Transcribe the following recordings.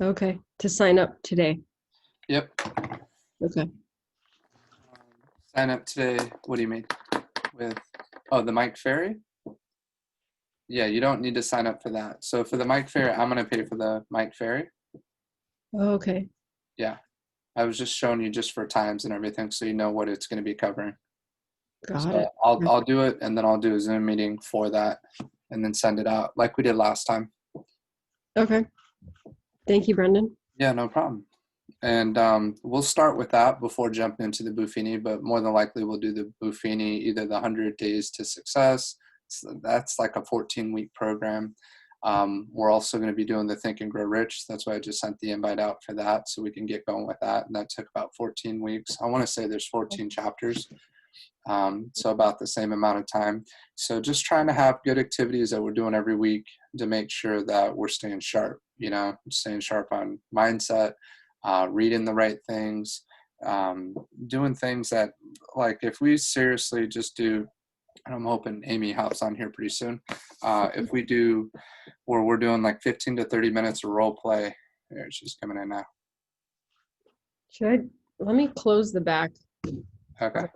Okay. To sign up today. Yep. Okay. Sign up today. What do you mean? With, oh, the Mike Ferry? Yeah, you don't need to sign up for that. So for the Mike Ferry, I'm going to pay for the Mike Ferry. Okay. Yeah. I was just showing you just for times and everything so you know what it's going to be covering. Got So it. I'll do it, and then I'll do a Zoom meeting for that and then send it out like we did last time. Okay. Thank you, Brendan. Yeah, no problem. And we'll start with that before jumping into the Buffini, but more than likely we'll do the Buffini, either the 100 Days to Success. So that's like a 14-week program. We're also going to be doing the Think and Grow Rich. That's why I just sent the invite out for that so we can get going with that. And that took about 14 weeks. I want to say there's 14 chapters. So about the same amount of time. So just trying to have good activities that we're doing every week to make sure that we're staying sharp, staying sharp on mindset, reading the right things, doing things that, like, if we seriously just do, and I'm hoping Amy hops on here pretty soon, if we do where we're doing like 15 to 30 minutes of role play. Here, she's coming in now. Let me close the back. Okay.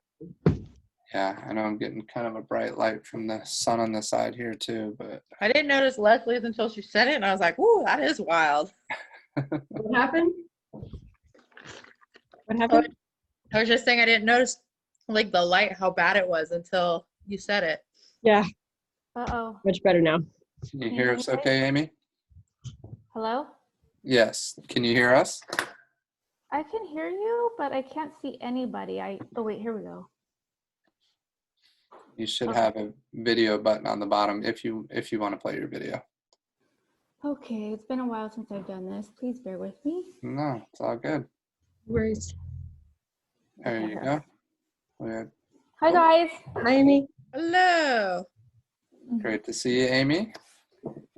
Yeah, I know I'm getting kind of a bright light from the sun on the side here too, but I didn't notice Leslie's until she said it, and I was like, "Ooh, that is wild." What happened? What happened? I was just saying I didn't notice like the light, how bad it was until you said it. Yeah. Uh-oh. Much better now. Can you hear us okay, Amy? Hello? Yes. Can you hear us? I can hear you, but I can't see anybody. Oh wait, here we go. You should have a video button on the bottom if you want to play your video. Okay, it's been a while since I've done this. Please bear with me. No, it's all good. Where's There you go. Weird. Hi guys. Hi, Amy? Hello. Great to see you, Amy.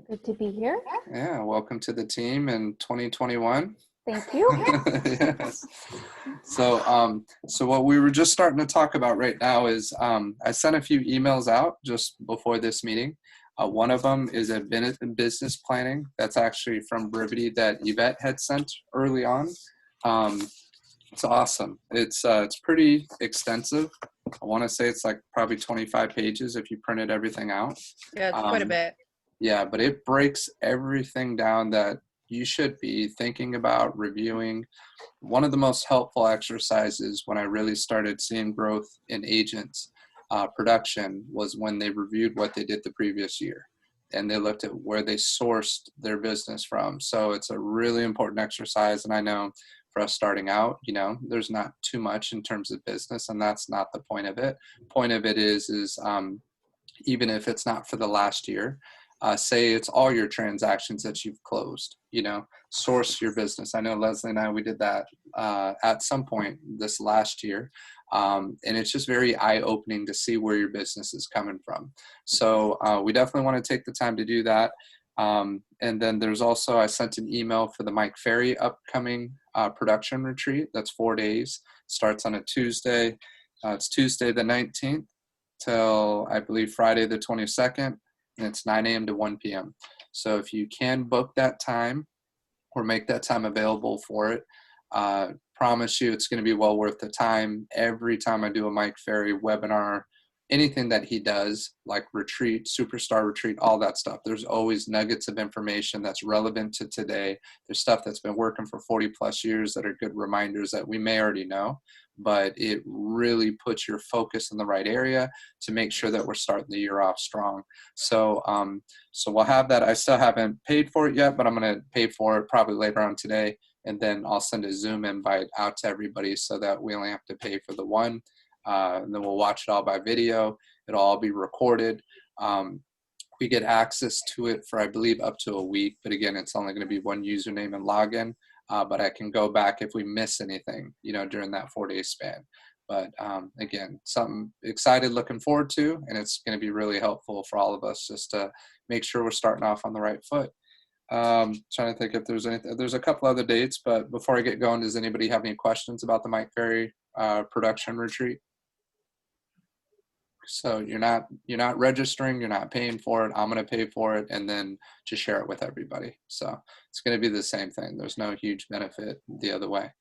Good to be here. Yeah, welcome to the team in 2021. Thank you. Yes. So what we were just starting to talk about right now is I sent a few emails out just before this meeting. One of them is a business planning that's actually from Brevity that Yvette had sent early on. It's awesome. It's pretty extensive. I want to say it's like probably 25 pages if you printed everything out. Yeah, it's quite a bit. Yeah, but it breaks everything down that you should be thinking about, reviewing. One of the most helpful exercises when I really started seeing growth in agents production was when they reviewed what they did the previous year and they looked at where they sourced their business from. So it's a really important exercise. And I know for us starting out, there's not too much in terms of business, and that's not the point of it. Point of it is even if it's not for the last year, say it's all your transactions that you've closed, source your business. I know Leslie and I, we did that at some point this last year. And it's just very eye-opening to see where your business is coming from. So we definitely want to take the time to do that. And then there's also, I sent an email for the Mike Ferry upcoming production retreat. That's 4 days, starts on a Tuesday. It's Tuesday the 19th till I believe Friday the 22nd. And it's 9 a.m. to 1 p.m. So if you can book that time or make that time available for it, promise you it's going to be well worth the time. Every time I do a Mike Ferry webinar, anything that he does, like retreat, superstar retreat, all that stuff, there's always nuggets of information that's relevant to today. There's stuff that's been working for 40 plus years that are good reminders that we may already know, but it really puts your focus in the right area to make sure that we're starting the year off strong. So we'll have that. I still haven't paid for it yet, but I'm going to pay for it probably later on today. And then I'll send a Zoom invite out to everybody so that we only have to pay for the one. And then we'll watch it all by video. It'll all be recorded. We get access to it for, I believe, up to a week. But again, it's only going to be one username and login. But I can go back if we miss anything, during that 4-day span. But again, something excited, looking forward to, and it's going to be really helpful for all of us just to make sure we're starting off on the right foot. Trying to think if there's anything. There's a couple other dates, but before I get going, does anybody have any questions about the Mike Ferry production retreat? So you're not registering, you're not paying for it. I'm going to pay for it and then just share it with everybody. So it's going to be the same thing. There's no huge benefit the other way.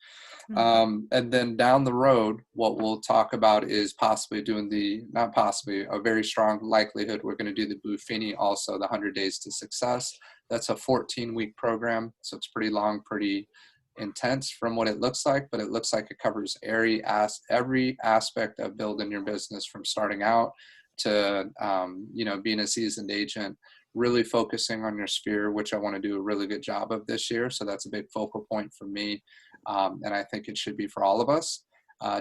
And then down the road, what we'll talk about is possibly doing not possibly, a very strong likelihood we're going to do the Buffini also, the 100 Days to Success. That's a 14-week program. So it's pretty long, pretty intense from what it looks like, but it looks like it covers every aspect of building your business, from starting out to being a seasoned agent, really focusing on your sphere, which I want to do a really good job of this year. So that's a big focal point for me, and I think it should be for all of us,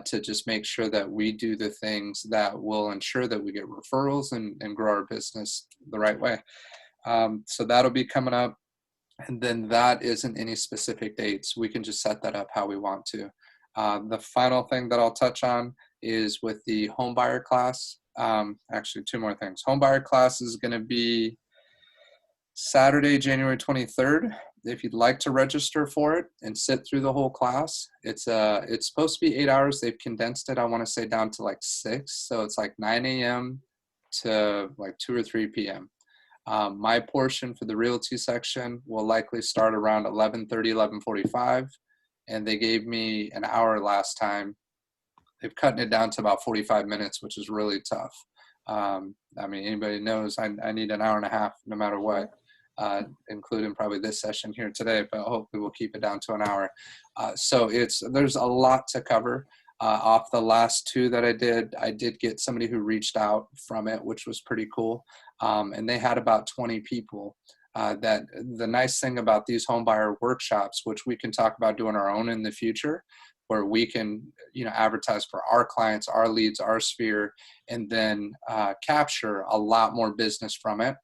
to just make sure that we do the things that will ensure that we get referrals and grow our business the right way. So that'll be coming up. And then that isn't any specific dates. We can just set that up how we want to. The final thing that I'll touch on is with the home buyer class. Actually, two more things. Home buyer class is going to be Saturday, January 23rd. If you'd like to register for it and sit through the whole class, it's supposed to be 8 hours. They've condensed it, I want to say, down to like 6. So it's like 9 a.m. to like 2 or 3 p.m. My portion for the realty section will likely start around 11:30, 11:45, and they gave me an hour last time. They've cut it down to about 45 minutes, which is really tough. Anybody knows I need an hour and a half no matter what, including probably this session here today, but hopefully we'll keep it down to an hour. So there's a lot to cover. Off the last 2 that I did get somebody who reached out from it, which was pretty cool. And they had about 20 people. That the nice thing about these home buyer workshops, which we can talk about doing our own in the future, where we can, advertise for our clients, our leads, our sphere, and then capture a lot more business from it.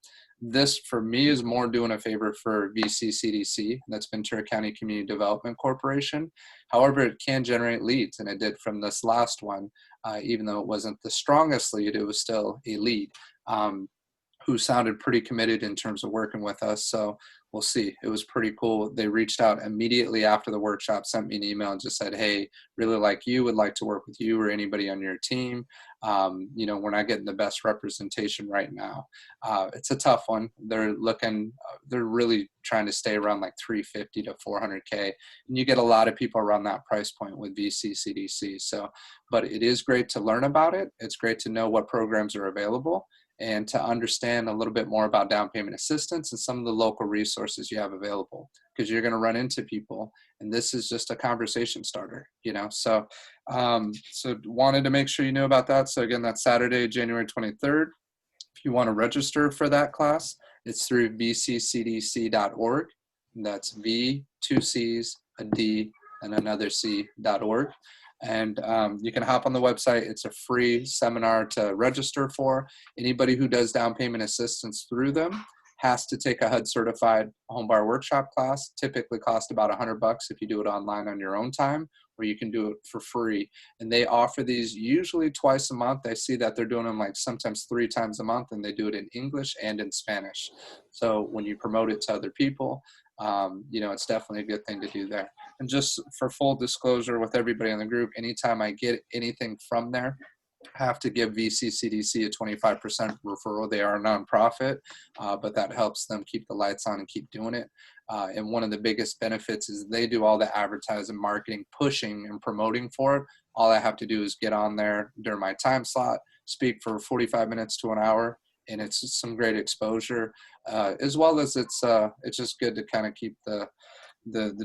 This, for me, is more doing a favor for VCCDC, that's Ventura County Community Development Corporation. However, it can generate leads, and it did from this last one. Even though it wasn't the strongest lead, it was still a lead who sounded pretty committed in terms of working with us. So we'll see. It was pretty cool. They reached out immediately after the workshop, sent me an email and just said, hey, really like you, would like to work with you or anybody on your team. We're not getting the best representation right now. It's a tough one. They're really trying to stay around like 350 to 400K. And you get a lot of people around that price point with VCCDC. So, but it is great to learn about it. It's great to know what programs are available, and to understand a little bit more about down payment assistance and some of the local resources you have available, because you're going to run into people, and this is just a conversation starter, So wanted to make sure you knew about that. So again, that's Saturday, January 23rd. If you want to register for that class, it's through vccdc.org. That's V, 2 C's, a D, and another C.org. And you can hop on the website. It's a free seminar to register for. Anybody who does down payment assistance through them has to take a HUD certified home buyer workshop class. Typically cost about $100 if you do it online on your own time, or you can do it for free. And they offer these usually twice a month. I see that they're doing them like sometimes 3 times a month, and they do it in English and in Spanish. So when you promote it to other people, it's definitely a good thing to do there. And just for full disclosure with everybody in the group, anytime I get anything from there, I have to give VCCDC a 25% referral. They are a nonprofit, but that helps them keep the lights on and keep doing it. And one of the biggest benefits is they do all the advertising, marketing, pushing, and promoting for it. All I have to do is get on there during my time slot, speak for 45 minutes to an hour, and it's some great exposure, as well as it's just good to kind of keep the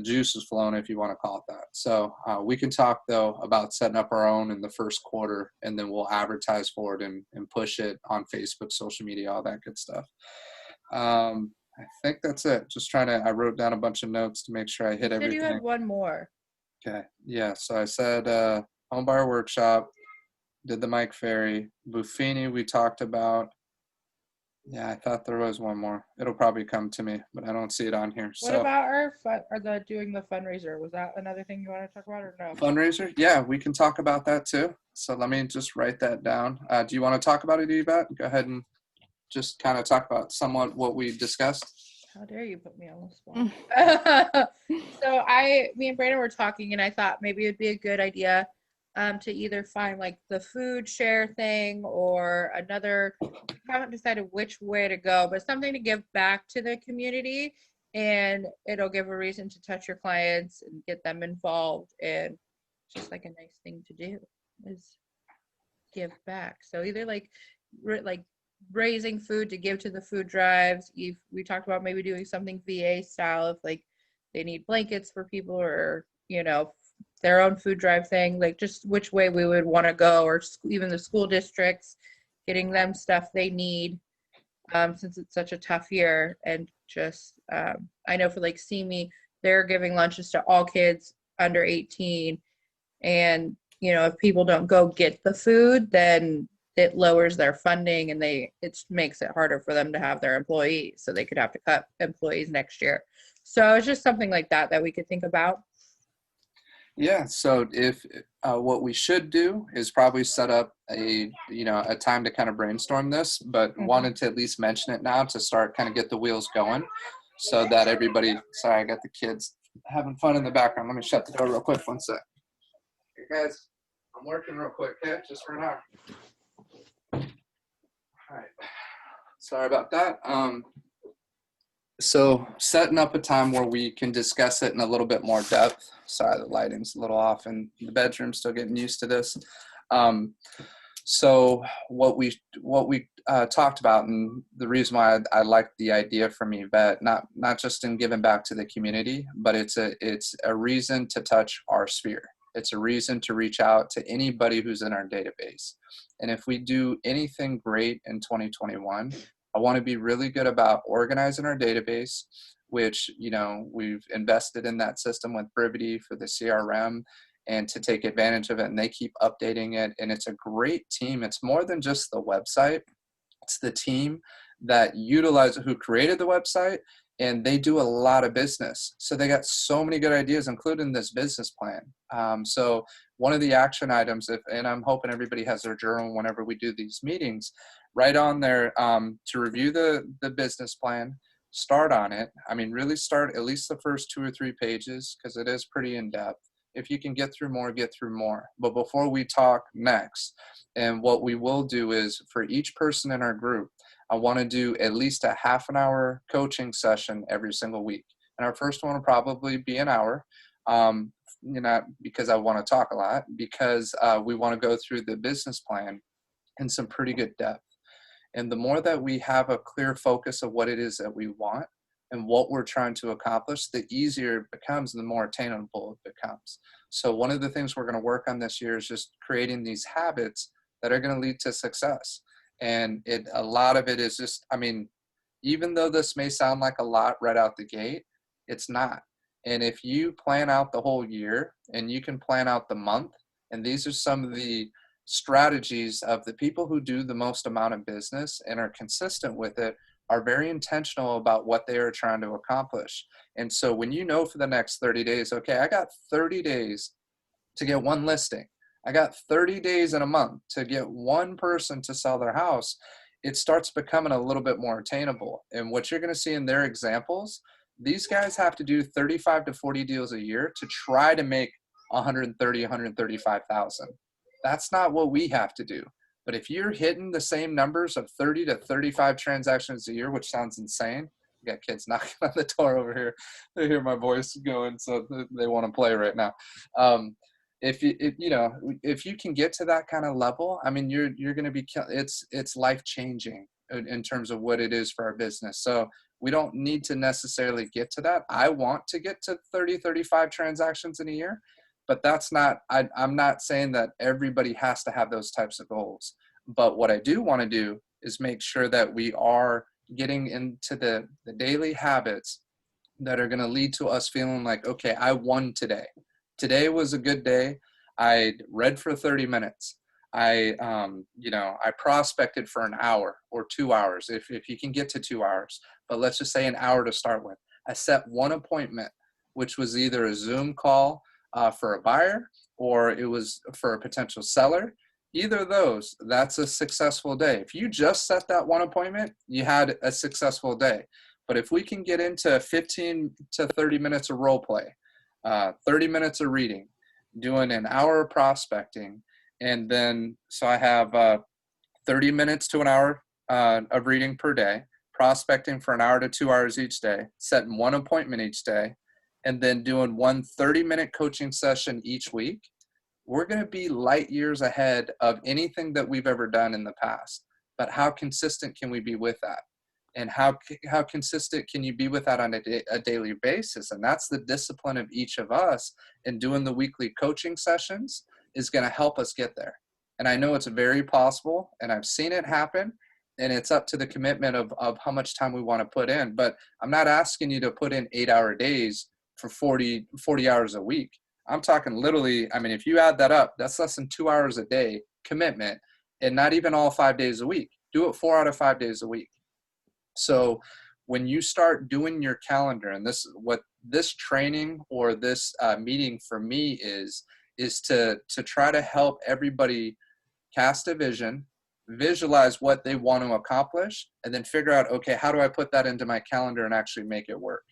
juices flowing, if you want to call it that. So we can talk, though, about setting up our own in the first quarter, and then we'll advertise for it and push it on Facebook, social media, all that good stuff. I think that's it. I wrote down a bunch of notes to make sure I hit everything. You had one more. Okay. Yeah. So I said home buyer workshop, did the Mike Ferry, Buffini we talked about. Yeah, I thought there was one more. It'll probably come to me, but I don't see it on here. What about doing the fundraiser? Was that another thing you want to talk about, or no? Fundraiser? Yeah, we can talk about that too. So let me just write that down. Do you want to talk about it, Yvette? Go ahead and just kind of talk about somewhat what we discussed. How dare you put me on the spot? So me and Brandon were talking, and I thought maybe it'd be a good idea to either find like the food share thing or another, haven't decided which way to go, but something to give back to the community, and it'll give a reason to touch your clients and get them involved, and just like a nice thing to do is give back. So either like raising food to give to the food drives. We talked about maybe doing something VA style if like they need blankets for people, or their own food drive thing, like just which way we would want to go, or even the school districts, getting them stuff they need, since it's such a tough year. And just I know for like CME, they're giving lunches to all kids under 18, and if people don't go get the food, then it lowers their funding, and it makes it harder for them to have their employees, so they could have to cut employees next year. So it's just something like that we could think about. Yeah, so if what we should do is probably set up a time to kind of brainstorm this, but wanted to at least mention it now to start kind of get the wheels going, so that everybody. Sorry, I got the kids having fun in the background. Let me shut the door real quick. One sec. Hey guys, I'm working real quick. Okay, just for an hour. All right. Sorry about that. So setting up a time where we can discuss it in a little bit more depth. Sorry, the lighting's a little off in the bedroom, still getting used to this. So what we talked about, and the reason why I like the idea from Yvette, not just in giving back to the community, but it's a reason to touch our sphere. It's a reason to reach out to anybody who's in our database. And if we do anything great in 2021, I want to be really good about organizing our database, which, we've invested in that system with Brivity for the CRM, and to take advantage of it. And they keep updating it. And it's a great team. It's more than just the website. It's the team that who created the website, and they do a lot of business. So they got so many good ideas, including this business plan. So one of the action items, and I'm hoping everybody has their journal whenever we do these meetings, right on there, to review the business plan, start on it. I mean, really start at least the first 2 or 3 pages, because it is pretty in-depth. If you can get through more, get through more. But before we talk next, and what we will do is for each person in our group, I want to do at least a half an hour coaching session every single week. And our first one will probably be an hour, not because I want to talk a lot, because we want to go through the business plan in some pretty good depth. And the more that we have a clear focus of what it is that we want and what we're trying to accomplish, the easier it becomes and the more attainable it becomes. So one of the things we're going to work on this year is just creating these habits that are going to lead to success. And a lot of it is just, even though this may sound like a lot right out the gate, it's not. And if you plan out the whole year, and you can plan out the month, and these are some of the strategies of the people who do the most amount of business and are consistent with it, are very intentional about what they are trying to accomplish. And so when for the next 30 days, okay, I got 30 days to get one listing. I got 30 days in a month to get one person to sell their house. It starts becoming a little bit more attainable. And what you're going to see in their examples, these guys have to do 35 to 40 deals a year to try to make 130, 135,000. That's not what we have to do. But if you're hitting the same numbers of 30 to 35 transactions a year, which sounds insane. I got kids knocking on the door over here. They hear my voice going, so they want to play right now. If you can get to that kind of level, you're going to be, it's life changing in terms of what it is for our business. So we don't need to necessarily get to that. I want to get to 30, 35 transactions in a year. But that's not, I'm not saying that everybody has to have those types of goals. But what I do want to do is make sure that we are getting into the daily habits that are going to lead to us feeling like, okay, I won today. Today was a good day. I read for 30 minutes. I prospected for an hour or 2 hours, if you can get to 2 hours. But let's just say an hour to start with. I set one appointment, which was either a Zoom call for a buyer, or it was for a potential seller. Either of those, that's a successful day. If you just set that one appointment, you had a successful day. But if we can get into 15 to 30 minutes of role play, 30 minutes of reading, doing an hour of prospecting. And then, so I have 30 minutes to an hour of reading per day, prospecting for an hour to 2 hours each day, setting one appointment each day, and then doing one 30-minute coaching session each week. We're going to be light years ahead of anything that we've ever done in the past. But how consistent can we be with that? And how consistent can you be with that on a daily basis? And that's the discipline of each of us. And doing the weekly coaching sessions is going to help us get there. And I know it's very possible, and I've seen it happen. And it's up to the commitment of how much time we want to put in. But I'm not asking you to put in 8-hour days for 40 hours a week. I'm talking literally, I mean, if you add that up, that's less than 2 hours a day commitment, and not even all 5 days a week. Do it 4 out of 5 days a week. So when you start doing your calendar, and this what this training or this meeting for me is to try to help everybody cast a vision, visualize what they want to accomplish, and then figure out, okay, how do I put that into my calendar and actually make it work?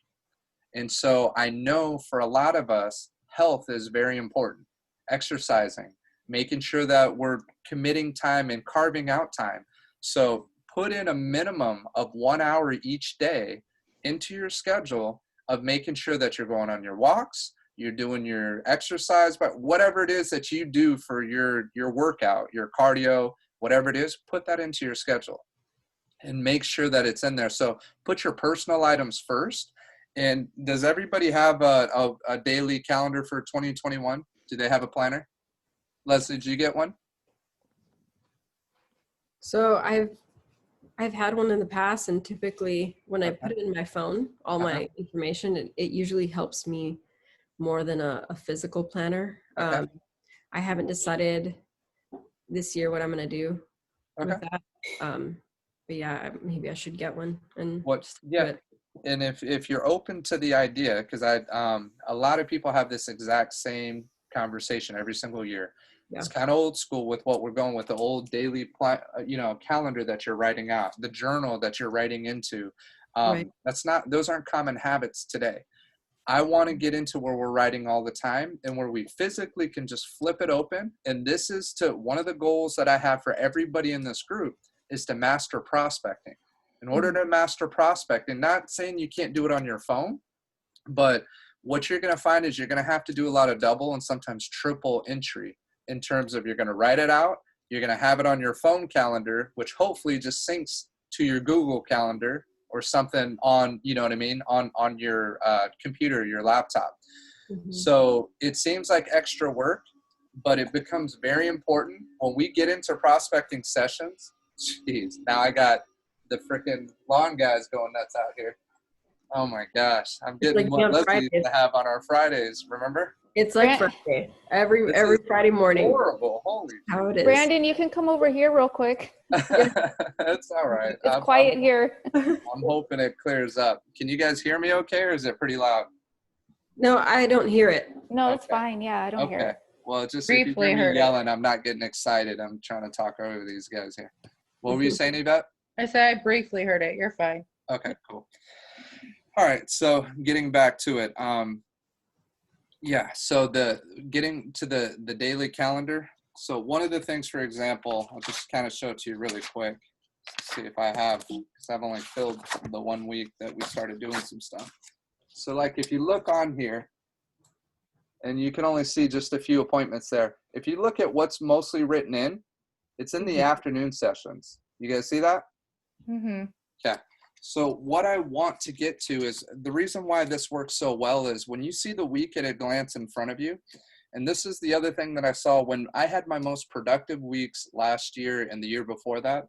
And so I know for a lot of us, health is very important. Exercising, making sure that we're committing time and carving out time. So put in a minimum of 1 hour each day into your schedule of making sure that you're going on your walks, you're doing your exercise, but whatever it is that you do for your workout, your cardio, whatever it is, put that into your schedule and make sure that it's in there. So put your personal items first. And does everybody have a daily calendar for 2021? Do they have a planner? Leslie, did you get one? So I've had one in the past, and typically when I put it in my phone, all my information, it usually helps me more than a physical planner. Okay. I haven't decided this year what I'm going to do with that. But yeah, maybe I should get one. And and if you're open to the idea, because a lot of people have this exact same conversation every single year. Yeah. It's kind of old school with what we're going with, the old daily calendar that you're writing out, the journal that you're writing into. Right. Those aren't common habits today. I want to get into where we're writing all the time and where we physically can just flip it open. And this is one of the goals that I have for everybody in this group is to master prospecting. In order to master prospecting, not saying you can't do it on your phone, but what you're going to find is you're going to have to do a lot of double and sometimes triple entry in terms of you're going to write it out. You're going to have it on your phone calendar, which hopefully just syncs to your Google calendar or something on, you know what I mean, on your computer, your laptop. Mm-hmm. So it seems like extra work, but it becomes very important when we get into prospecting sessions. Jeez, now I got the freaking lawn guys going nuts out here. Oh my gosh. I'm getting what Leslie used to have on our Fridays, remember? It's like Friday. Every Friday morning. Horrible. Holy how it is. Brandon, you can come over here real quick. It's all right. It's quiet here. I'm hoping it clears up. Can you guys hear me okay, or is it pretty loud? No, I don't hear it. No, it's fine. Yeah, I don't hear it. Well, just if you hear me yelling, I'm not getting excited. I'm trying to talk over these guys here. What were you saying, Yvette? I said I briefly heard it. You're fine. Okay, cool. All right, so getting back to it. So getting to the daily calendar. So one of the things, for example, I'll just kind of show it to you really quick. See if I have, because I've only filled the 1 week that we started doing some stuff. So like if you look on here, and you can only see just a few appointments there. If you look at what's mostly written in, it's in the afternoon sessions. You guys see that? Mm-hmm. Okay. So what I want to get to is the reason why this works so well is when you see the week at a glance in front of you, and this is the other thing that I saw when I had my most productive weeks last year and the year before that,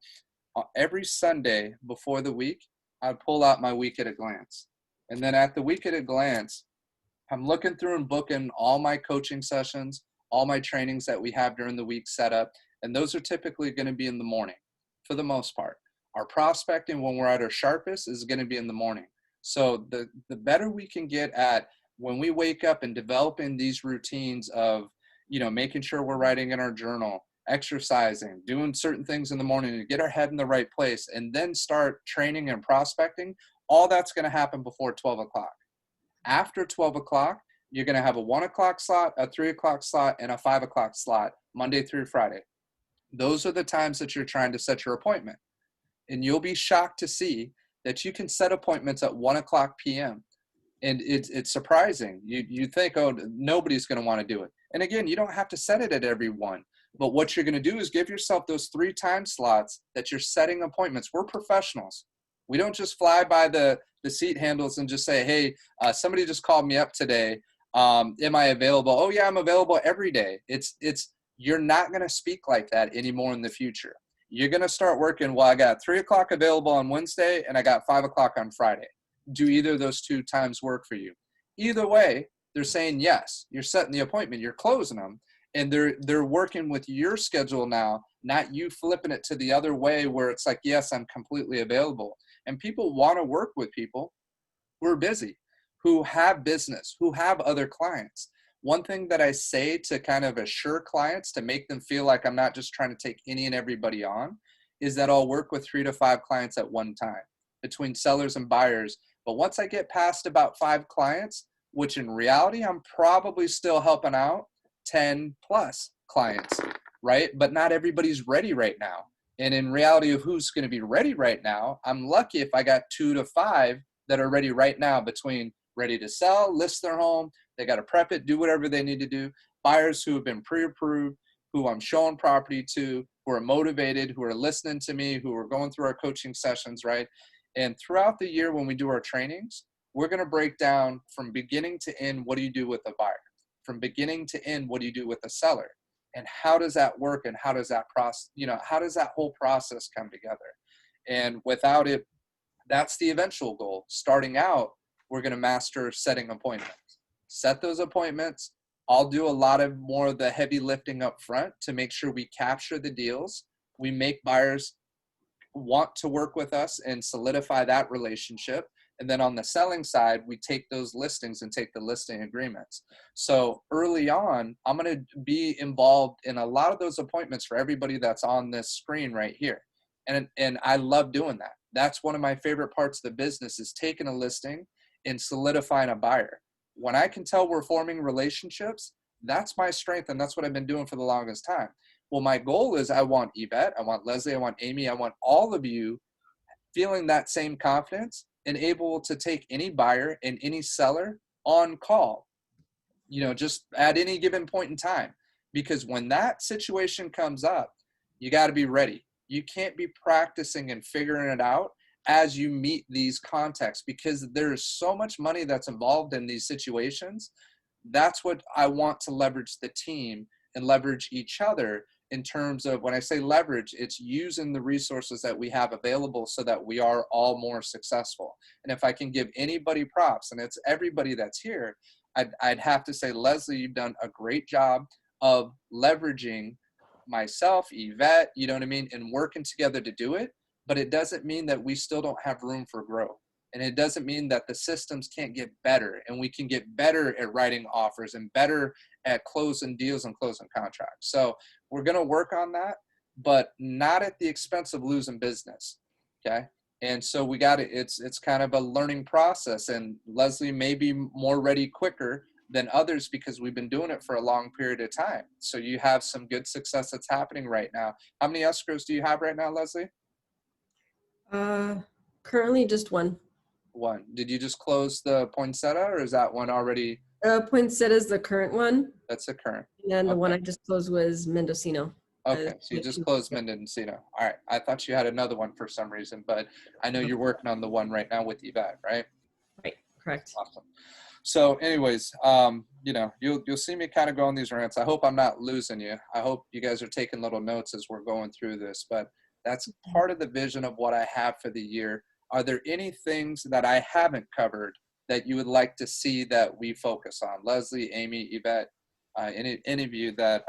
every Sunday before the week, I'd pull out my week at a glance. And then at the week at a glance, I'm looking through and booking all my coaching sessions, all my trainings that we have during the week set up, and those are typically going to be in the morning for the most part. Our prospecting when we're at our sharpest is going to be in the morning. So the better we can get at when we wake up and developing these routines of, making sure we're writing in our journal, exercising, doing certain things in the morning to get our head in the right place, and then start training and prospecting, all that's going to happen before 12 o'clock. After 12 o'clock, You're going to have a 1 o'clock slot, a 3 o'clock slot, and a 5 o'clock slot, Monday through Friday. Those are the times that you're trying to set your appointment. And you'll be shocked to see that you can set appointments at 1 o'clock p.m. And it's surprising. You think, oh, nobody's going to want to do it. And again, you don't have to set it at every one. But what you're going to do is give yourself those 3 time slots that you're setting appointments. We're professionals. We don't just fly by the seat handles and just say, hey, somebody just called me up today. Am I available? Oh, yeah, I'm available every day. You're not going to speak like that anymore in the future. You're going to start working, well, I got 3 o'clock available on Wednesday and I got 5 o'clock on Friday. Do either of those 2 times work for you? Either way, they're saying yes. You're setting the appointment. You're closing them. And they're working with your schedule now, not you flipping it to the other way where it's like, yes, I'm completely available. And people want to work with people who are busy, who have business, who have other clients. One thing that I say to kind of assure clients to make them feel like I'm not just trying to take any and everybody on is that I'll work with 3 to 5 clients at one time between sellers and buyers. But once I get past about 5 clients, which in reality, I'm probably still helping out 10 plus clients, right? But not everybody's ready right now. And in reality of who's going to be ready right now, I'm lucky if I got 2 to 5 that are ready right now between ready to sell, list their home, they got to prep it, do whatever they need to do. Buyers who have been pre-approved, who I'm showing property to, who are motivated, who are listening to me, who are going through our coaching sessions, right? And throughout the year when we do our trainings, we're going to break down from beginning to end, what do you do with a buyer? From beginning to end, what do you do with a seller? And how does that work? And how does that process, how does that whole process come together? And without it, that's the eventual goal. Starting out, we're going to master setting appointments. Set those appointments. I'll do a lot of more of the heavy lifting up front to make sure we capture the deals. We make buyers want to work with us and solidify that relationship. And then on the selling side, we take those listings and take the listing agreements. So early on, I'm going to be involved in a lot of those appointments for everybody that's on this screen right here. And I love doing that. That's one of my favorite parts of the business is taking a listing and solidifying a buyer. When I can tell we're forming relationships, that's my strength. And that's what I've been doing for the longest time. Well, my goal is I want Yvette, I want Leslie, I want Amy, I want all of you feeling that same confidence and able to take any buyer and any seller on call, just at any given point in time. Because when that situation comes up, you got to be ready. You can't be practicing and figuring it out as you meet these contexts because there's so much money that's involved in these situations. That's what I want to leverage the team and leverage each other in terms of when I say leverage, it's using the resources that we have available so that we are all more successful. And if I can give anybody props, and it's everybody that's here, I'd have to say, Leslie, you've done a great job of leveraging myself, Yvette, you know what I mean, and working together to do it. But it doesn't mean that we still don't have room for growth. And it doesn't mean that the systems can't get better and we can get better at writing offers and better at closing deals and closing contracts. So we're going to work on that, but not at the expense of losing business. Okay. And so we got it's kind of a learning process, and Leslie may be more ready quicker than others because we've been doing it for a long period of time. So you have some good success that's happening right now. How many escrows do you have right now, Leslie? Currently just one. One. Did you just close the poinsettia, or is that one already? Poinsettia is the current one. That's the current. And the one I just closed was Mendocino. Okay, so you just closed Mendocino. All right. I thought you had another one for some reason, but I know you're working on the one right now with Yvette, right? Right. Correct. Awesome. So anyways, you'll see me kind of go on these rants. I hope I'm not losing you. I hope you guys are taking little notes as we're going through this, but that's part of the vision of what I have for the year. Are there any things that I haven't covered that you would like to see that we focus on? Leslie, Amy, Yvette, any of you that,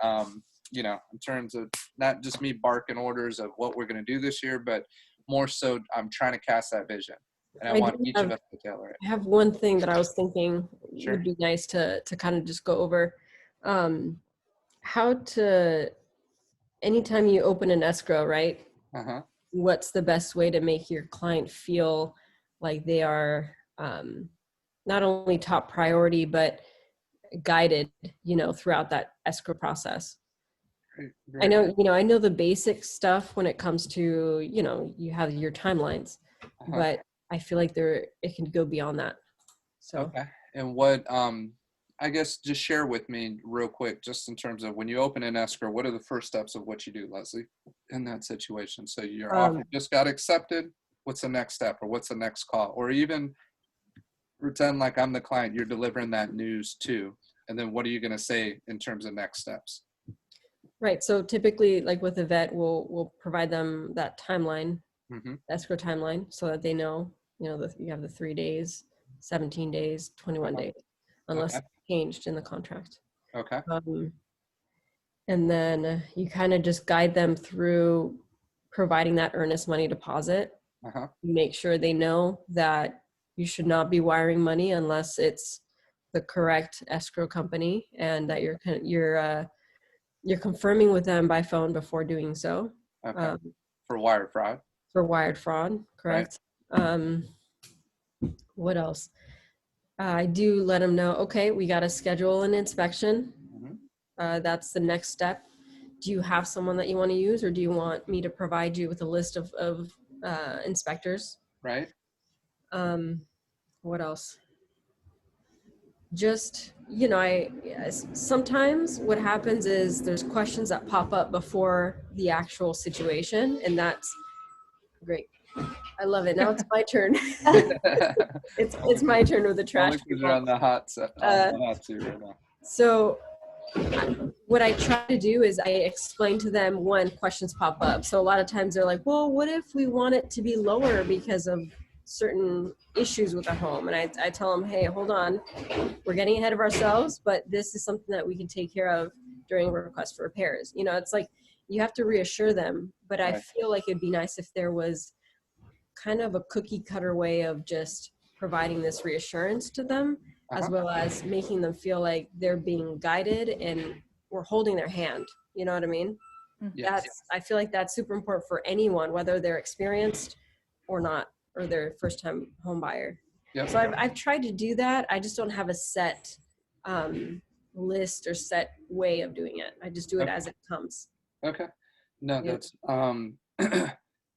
in terms of not just me barking orders of what we're going to do this year, but more so I'm trying to cast that vision. And I want each of us to tailor it. I have one thing that I was thinking Sure. would be nice to kind of just go over. How to, anytime you open an escrow, right? Uh-huh. What's the best way to make your client feel like they are not only top priority, but guided, throughout that escrow process. Great, I great. know, I know the basic stuff when it comes to, you have your timelines, Uh-huh. but I feel like it can go beyond that. So, Okay. And what, I guess just share with me real quick, just in terms of when you open an escrow, what are the first steps of what you do, Leslie, in that situation? So your offer just got accepted. What's the next step, or what's the next call? Or even pretend like I'm the client you're delivering that news to. And then what are you going to say in terms of next steps? right. So typically, like with a vet, we'll provide them that timeline, Mm-hmm. escrow timeline, so that they know, you have the 3 days, 17 days, 21 days, unless Okay. it's changed in the contract. Okay. And then you kind of just guide them through providing that earnest money deposit. Uh-huh. Make sure they know that you should not be wiring money unless it's the correct escrow company, and that you're confirming with them by phone before doing so. Okay. For wire fraud. For wired fraud, correct? What else? I do let them know, okay, we got to schedule an inspection. Mm-hmm. That's the next step. Do you have someone that you want to use, or do you want me to provide you with a list of inspectors? Right. What else? Just, sometimes what happens is there's questions that pop up before the actual situation, and that's great. I love it. Now it's my turn. It's my turn with the trash Only because you're on the hot seat right now. So what I try to do is I explain to them when questions pop up. So a lot of times they're like, well, what if we want it to be lower because of certain issues with the home? And I tell them, hey, hold on, we're getting ahead of ourselves, but this is something that we can take care of during a request for repairs. It's like you have to reassure them, but I feel like it'd be nice if there was kind of a cookie cutter way of just providing this reassurance to them, as well as making them feel like they're being guided and we're holding their hand. You know what I mean? Yes. I feel like that's super important for anyone, whether they're experienced or not, or they're first time home buyer. Yep. So I've tried to do that. I just don't have a set list or set way of doing it. I just do it as it comes. Okay. No, that's,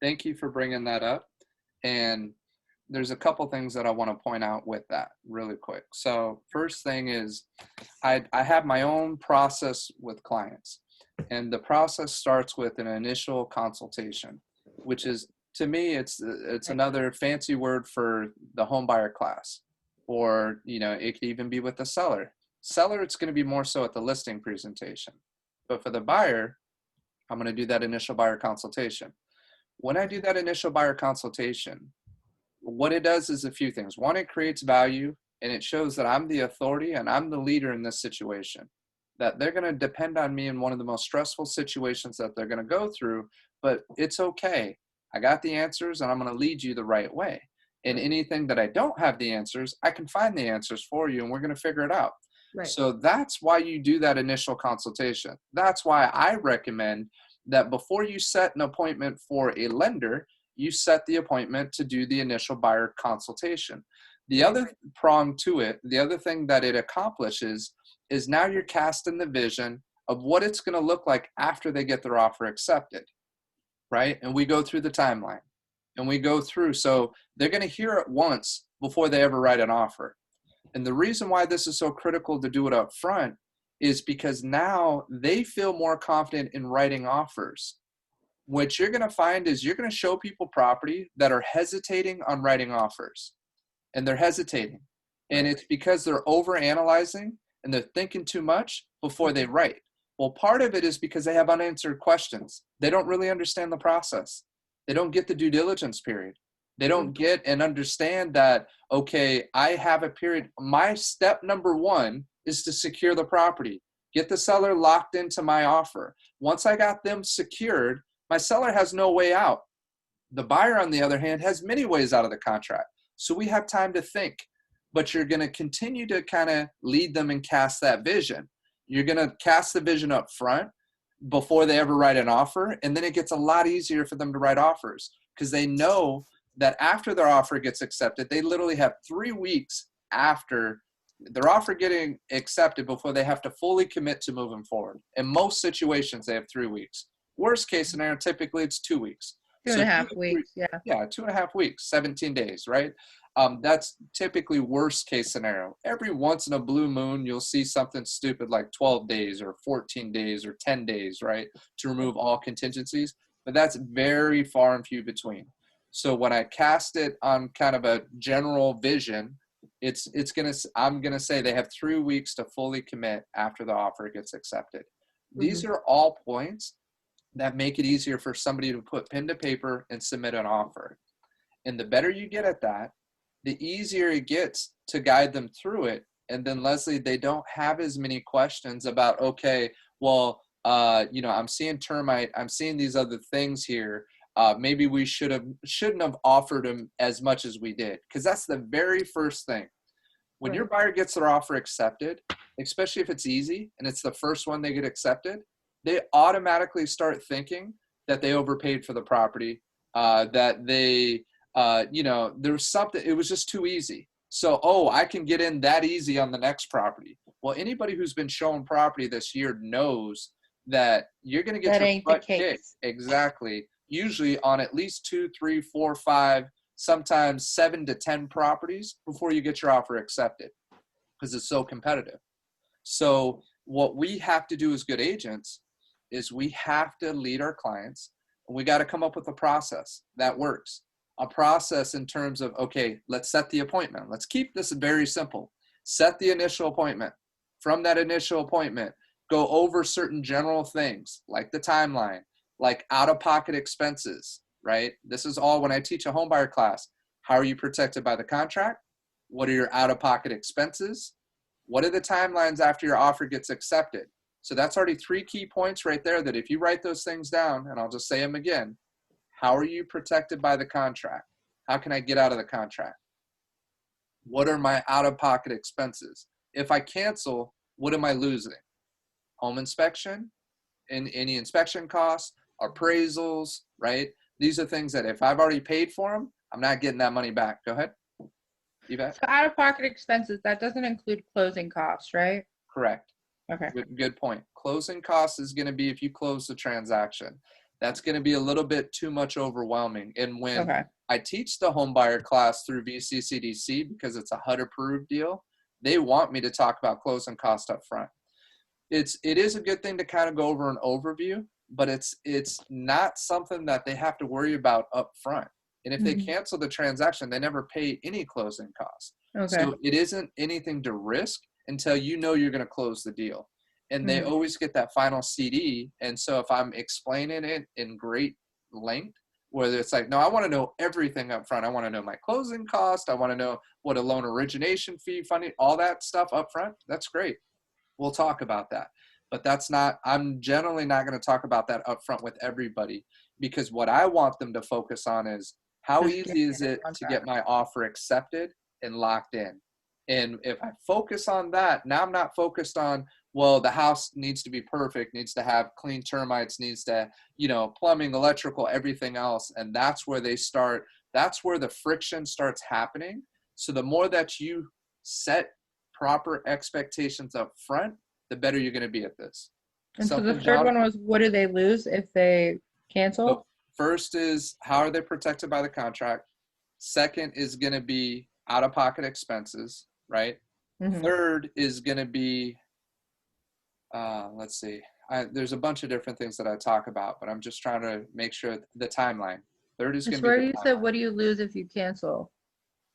thank you for bringing that up. And there's a couple things that I want to point out with that really quick. So first thing is I have my own process with clients, and the process starts with an initial consultation, which is, to me, it's another fancy word for the home buyer class, or, it could even be with the seller. Seller, it's going to be more so at the listing presentation, but for the buyer, I'm going to do that initial buyer consultation. When I do that initial buyer consultation, what it does is a few things. One, it creates value, and it shows that I'm the authority and I'm the leader in this situation, that they're going to depend on me in one of the most stressful situations that they're going to go through, but it's okay. I got the answers, and I'm going to lead you the right way. And anything that I don't have the answers, I can find the answers for you, and we're going to figure it out. Right. So that's why you do that initial consultation. That's why I recommend that before you set an appointment for a lender, you set the appointment to do the initial buyer consultation. The other prong to it, the other thing that it accomplishes, is now you're casting the vision of what it's going to look like after they get their offer accepted, right? And we go through the timeline, and we go through. So they're going to hear it once before they ever write an offer. And the reason why this is so critical to do it up front is because now they feel more confident in writing offers. What you're going to find is you're going to show people property that are hesitating on writing offers, and they're hesitating. And it's because they're overanalyzing and they're thinking too much before they write. Well, part of it is because they have unanswered questions. They don't really understand the process. They don't get the due diligence period. They don't get and understand that, okay, I have a period. My step number one is to secure the property, get the seller locked into my offer. Once I got them secured, my seller has no way out. The buyer, on the other hand, has many ways out of the contract. So we have time to think, but you're going to continue to kind of lead them and cast that vision. You're going to cast the vision up front before they ever write an offer. And then it gets a lot easier for them to write offers, because they know that after their offer gets accepted, they literally have 3 weeks after their offer getting accepted before they have to fully commit to moving forward. In most situations, they have 3 weeks. Worst case scenario, typically it's 2 weeks. Two and a half weeks. Yeah. Yeah, 2.5 weeks, 17 days, right? That's typically worst case scenario. Every once in a blue moon, you'll see something stupid like 12 days or 14 days or 10 days, right, to remove all contingencies. But that's very far and few between. So when I cast it on kind of a general vision, I'm gonna say they have 3 weeks to fully commit after the offer gets accepted. These are all points that make it easier for somebody to put pen to paper and submit an offer. And the better you get at that, the easier it gets to guide them through it. And then Leslie, they don't have as many questions about, okay, well, I'm seeing termite, I'm seeing these other things here. Maybe we shouldn't have offered them as much as we did. Because that's the very first thing. When your buyer gets their offer accepted, especially if it's easy and it's the first one they get accepted, they automatically start thinking that they overpaid for the property, that they, there was something, it was just too easy. So, I can get in that easy on the next property. Well, anybody who's been shown property this year knows that you're going to get That your ain't the butt kicked. case. Exactly. Usually on at least 2, 3, 4, 5, sometimes 7 to 10 properties before you get your offer accepted because it's so competitive. So what we have to do as good agents is we have to lead our clients, and we got to come up with a process that works. A process in terms of, okay, let's set the appointment. Let's keep this very simple. Set the initial appointment. From that initial appointment, go over certain general things like the timeline, like out-of-pocket expenses, right? This is all when I teach a homebuyer class. How are you protected by the contract? What are your out-of-pocket expenses? What are the timelines after your offer gets accepted? So that's already 3 key points right there that if you write those things down, and I'll just say them again, how are you protected by the contract? How can I get out of the contract? What are my out-of-pocket expenses? If I cancel, what am I losing? Home inspection, any inspection costs, appraisals, right? These are things that if I've already paid for them, I'm not getting that money back. Go ahead, Yvette. So out-of-pocket expenses, that doesn't include closing costs, right? Correct. Okay. Good point. Closing costs is going to be if you close the transaction. That's going to be a little bit too much overwhelming. And when I teach the home buyer class through VCCDC, because it's a HUD approved deal, they want me to talk about closing costs up front. It is a good thing to kind of go over an overview, but it's not something that they have to worry about up front. And if they cancel the transaction, they never pay any closing costs. So it isn't anything to risk until you know you're going to close the deal. And they always get that final CD. And so if I'm explaining it in great length, whether it's like, no, I want to know everything up front. I want to know my closing cost. I want to know what a loan origination fee, funding, all that stuff up front. That's great. We'll talk about that. But I'm generally not going to talk about that up front with everybody, because what I want them to focus on is how easy is it to get my offer accepted and locked in. And if I focus on that, now I'm not focused on, well, the house needs to be perfect, needs to have clean termites, needs to, plumbing, electrical, everything else. And that's where that's where the friction starts happening. So the more that you set proper expectations up front, the better you're going to be at this. And so the third one was, what do they lose if they cancel? So first is, how are they protected by the contract? Second is going to be out-of-pocket expenses, right? Third is going to be, let's see, there's a bunch of different things that I talk about, but I'm just trying to make sure the timeline. Third is going to be where you said, what do you lose if you cancel?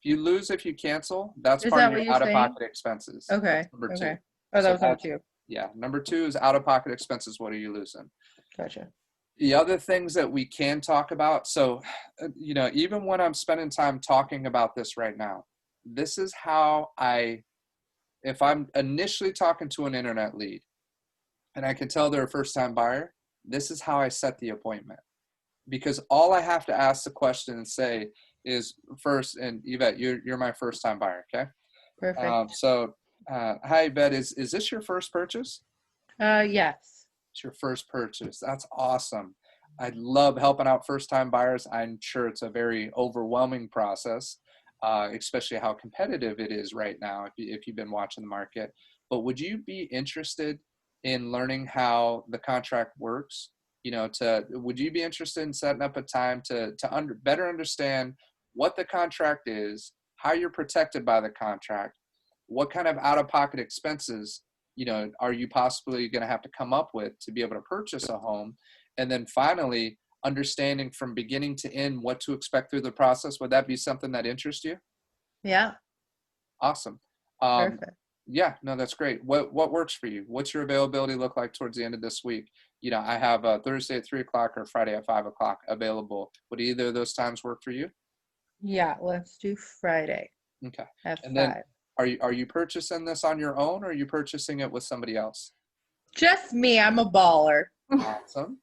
If you lose if you cancel, that's Is part that of what your you're out-of-pocket saying? expenses. Okay. That's number 2. Okay. Oh, that was number 2. Yeah. Number 2 is out-of-pocket expenses. What are you losing? Gotcha. The other things that we can talk about, so, even when I'm spending time talking about this right now, this is how if I'm initially talking to an internet lead and I can tell they're a first-time buyer, this is how I set the appointment. Because all I have to ask the question and say is first, and Yvette, you're my first-time buyer, okay? Perfect. Hi, Yvette, is this your first purchase? Yes. It's your first purchase. That's awesome. I love helping out first-time buyers. I'm sure it's a very overwhelming process. especially how competitive it is right now if you've been watching the market. But would you be interested in learning how the contract works? Would you be interested in setting up a time to better understand what the contract is, how you're protected by the contract, what kind of out-of-pocket expenses, are you possibly going to have to come up with to be able to purchase a home? And then finally, understanding from beginning to end what to expect through the process. Would that be something that interests you? Yeah. Awesome. Perfect. Yeah, no, that's great. What works for you? What's your availability look like towards the end of this week? I have Thursday at 3 o'clock or Friday at 5 o'clock available. Would either of those times work for you? Yeah, let's do Friday Okay. at And then 5. are you purchasing this on your own, or are you purchasing it with somebody else? Just me. I'm a baller. Awesome.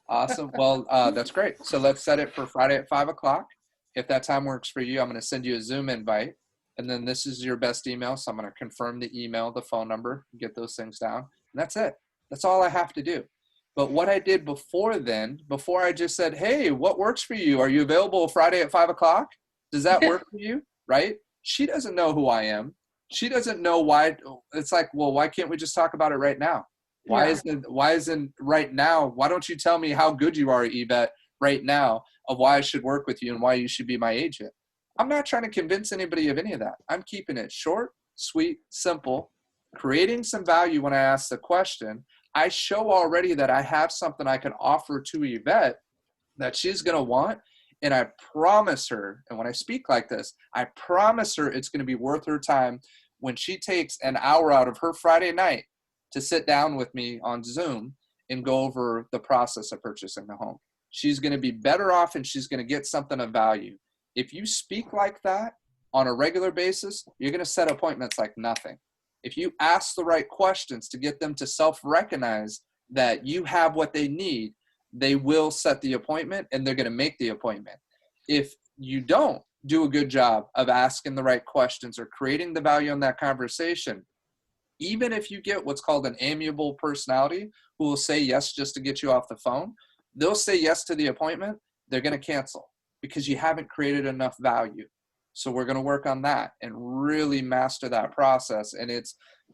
Awesome. Well, that's great. So let's set it for Friday at 5 o'clock. If that time works for you, I'm going to send you a Zoom invite. And then this is your best email. So I'm going to confirm the email, the phone number, get those things down. And that's it. That's all I have to do. But what I did before then, before I just said, hey, what works for you? Are you available Friday at 5 o'clock? Does that work for you? Right? She doesn't know who I am. She doesn't know why. It's like, well, why can't we just talk about it right now? Why isn't right now? Why don't you tell me how good you are, Yvette, right now, of why I should work with you and why you should be my agent? I'm not trying to convince anybody of any of that. I'm keeping it short, sweet, simple, creating some value when I ask the question. I show already that I have something I can offer to Yvette that she's going to want. And I promise her, and when I speak like this, I promise her it's going to be worth her time when she takes an hour out of her Friday night to sit down with me on Zoom and go over the process of purchasing the home. She's going to be better off, and she's going to get something of value. If you speak like that on a regular basis, you're going to set appointments like nothing. If you ask the right questions to get them to self-recognize that you have what they need, they will set the appointment, and they're going to make the appointment. If you don't do a good job of asking the right questions or creating the value in that conversation, even if you get what's called an amiable personality who will say yes just to get you off the phone, they'll say yes to the appointment. They're going to cancel because you haven't created enough value. So we're going to work on that and really master that process. And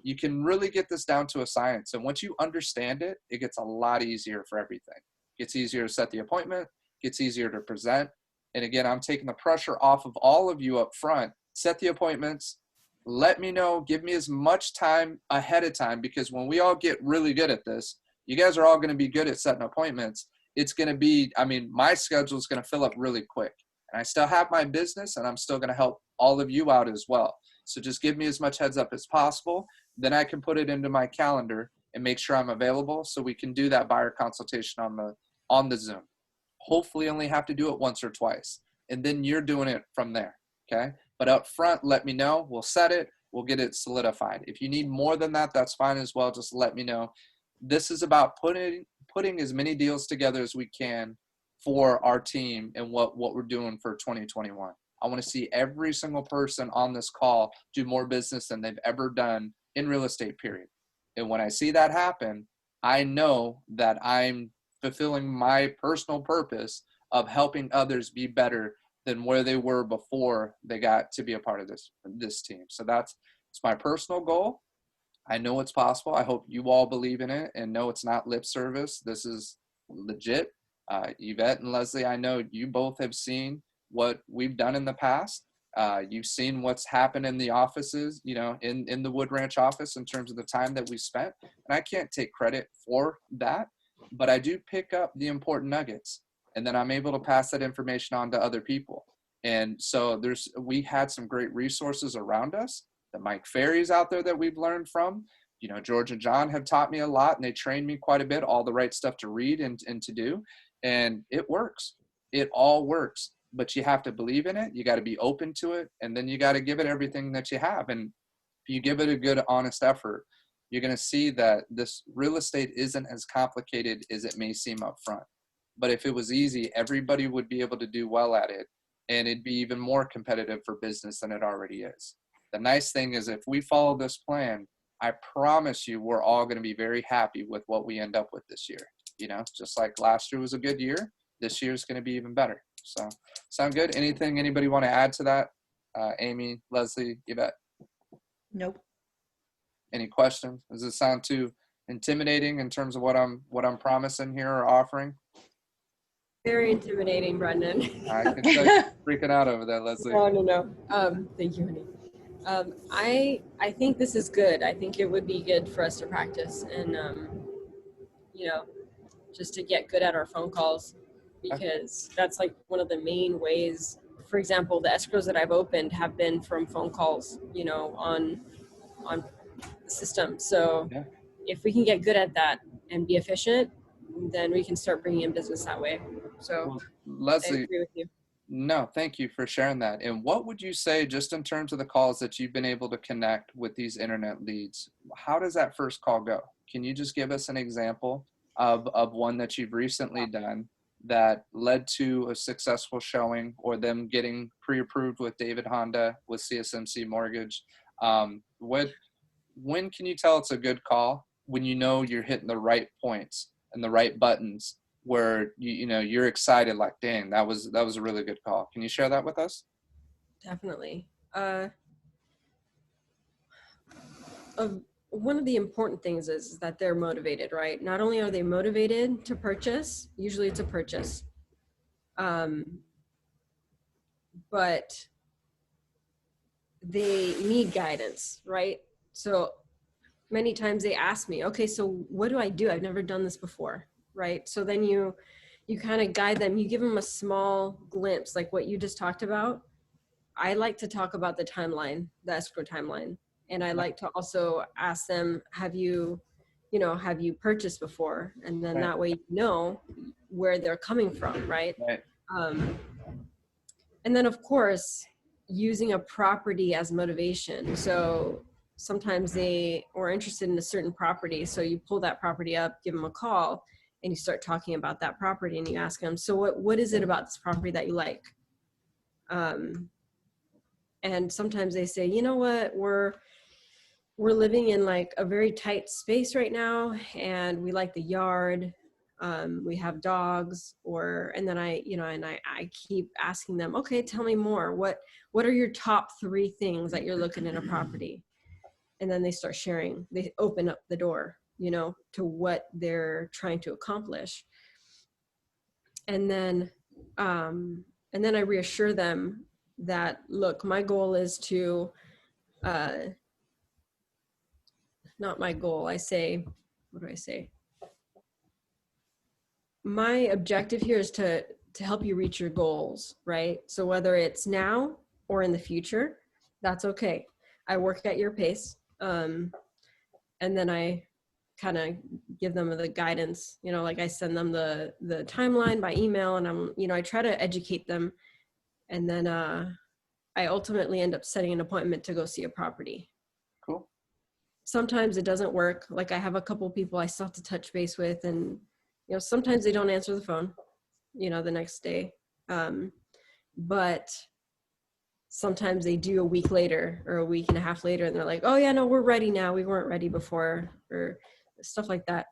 you can really get this down to a science. And once you understand it, it gets a lot easier for everything. It gets easier to set the appointment, it gets easier to present. And again, I'm taking the pressure off of all of you up front. Set the appointments. Let me know, give me as much time ahead of time, because when we all get really good at this, you guys are all going to be good at setting appointments. It's going to be, my schedule is going to fill up really quick. And I still have my business, and I'm still going to help all of you out as well. So just give me as much heads up as possible. Then I can put it into my calendar and make sure I'm available so we can do that buyer consultation on the Zoom. Hopefully only have to do it once or twice. And then you're doing it from there, okay? But up front, let me know. We'll set it. We'll get it solidified. If you need more than that, that's fine as well. Just let me know. This is about putting as many deals together as we can for our team and what we're doing for 2021. I want to see every single person on this call do more business than they've ever done in real estate, period. And when I see that happen, I know that I'm fulfilling my personal purpose of helping others be better than where they were before they got to be a part of this team. So it's my personal goal. I know it's possible. I hope you all believe in it and know it's not lip service. This is legit. Yvette and Leslie, I know you both have seen what we've done in the past. You've seen what's happened in the offices, in the Wood Ranch office in terms of the time that we spent. And I can't take credit for that, but I do pick up the important nuggets. And then I'm able to pass that information on to other people. And so we had some great resources around us. The Mike Ferries out there that we've learned from. George and John have taught me a lot, and they trained me quite a bit, all the right stuff to read and to do. And it works. It all works. But you have to believe in it. You got to be open to it. And then you got to give it everything that you have. And if you give it a good, honest effort, you're going to see that this real estate isn't as complicated as it may seem up front. But if it was easy, everybody would be able to do well at it. And it'd be even more competitive for business than it already is. The nice thing is if we follow this plan, I promise you we're all going to be very happy with what we end up with this year. Just like last year was a good year, this year is going to be even better. So sound good? Anybody want to add to that Amy, Leslie, Yvette? Nope. Any questions? Does it sound too intimidating in terms of what I'm promising here or offering? Very intimidating, Brendan. I can tell you're freaking out over there, Leslie. No. Thank you, honey. I think this is good. I think it would be good for us to practice and, you know, just to get good at our phone calls, because that's like one of the main ways. For example, the escrows that I've opened have been from phone calls, you know, on the system. So Yeah. if we can get good at that and be efficient, then we can start bringing in business that way. So Well, I Leslie, agree with you. no, thank you for sharing that. And what would you say, just in terms of the calls that you've been able to connect with these internet leads, how does that first call go? Can you just give us an example of one that you've recently done that led to a successful showing, or them getting pre-approved with David Honda, with CSMC Mortgage? When can you tell it's a good call? When you know you're hitting the right points and the right buttons, where you're excited, like, dang, that was a really good call. Can you share that with us? Definitely. One of the important things is that they're motivated, right? Not only are they motivated to purchase, usually it's a purchase, but they need guidance, right? So many times they ask me, okay, so what do I do? I've never done this before, right? So then you kind of guide them, you give them a small glimpse, like what you just talked about. I like to talk about the timeline, the escrow timeline. And I like to also ask them, have you purchased before? And then Right. that way you know where they're coming from, right? Right. And then of course, using a property as motivation. So sometimes they are interested in a certain property. So you pull that property up, give them a call, and you start talking about that property, and you ask them, so what is it about this property that you like? And sometimes they say, you know what, we're living in like a very tight space right now, and we like the yard. We have dogs, and then I keep asking them, okay, tell me more. What are your top 3 things that you're looking in a property? And then they start sharing. They open up the door, to what they're trying to accomplish. And then I reassure them that, look, my goal is to, not my goal. I say, what do I say? My objective here is to help you reach your goals, right? So whether it's now or in the future, that's okay. I work at your pace. And then I kind of give them the guidance, like I send them the timeline by email, and I try to educate them. And then I ultimately end up setting an appointment to go see a property. Cool. Sometimes it doesn't work. Like I have a couple people I still have to touch base with, and sometimes they don't answer the phone, the next day. But sometimes they do a week later or a week and a half later, and they're like, oh yeah, no, we're ready now. We weren't ready before, or stuff like that.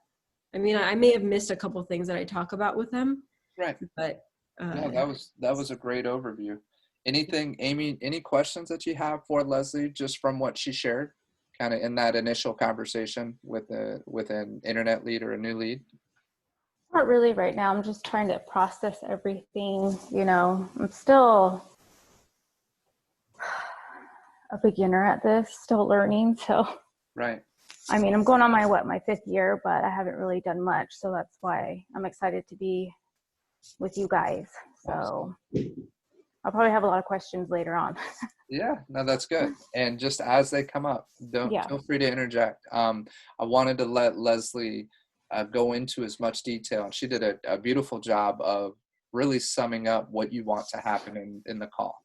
I mean, I may have missed a couple things that I talk about with them. Right. But no, that was a great overview. Anything, Amy, any questions that you have for Leslie, just from what she shared, kind of in that initial conversation with an internet lead or a new lead? Not really right now. I'm just trying to process everything. I'm still a beginner at this, still learning. So, right. I mean, I'm going on my 5th year, but I haven't really done much. So that's why I'm excited to be with you guys. So I'll probably have a lot of questions later on. Yeah, no, that's good. And just as they come up, feel free to interject. I wanted to let Leslie go into as much detail, and she did a beautiful job of really summing up what you want to happen in the call.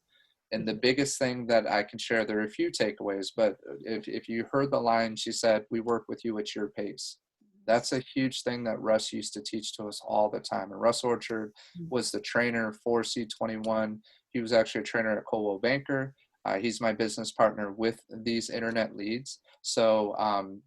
And the biggest thing that I can share, there are a few takeaways, but if you heard the line, she said, we work with you at your pace. That's a huge thing that Russ used to teach to us all the time. And Russ Orchard was the trainer for C21. He was actually a trainer at Coldwell Banker. He's my business partner with these internet leads. So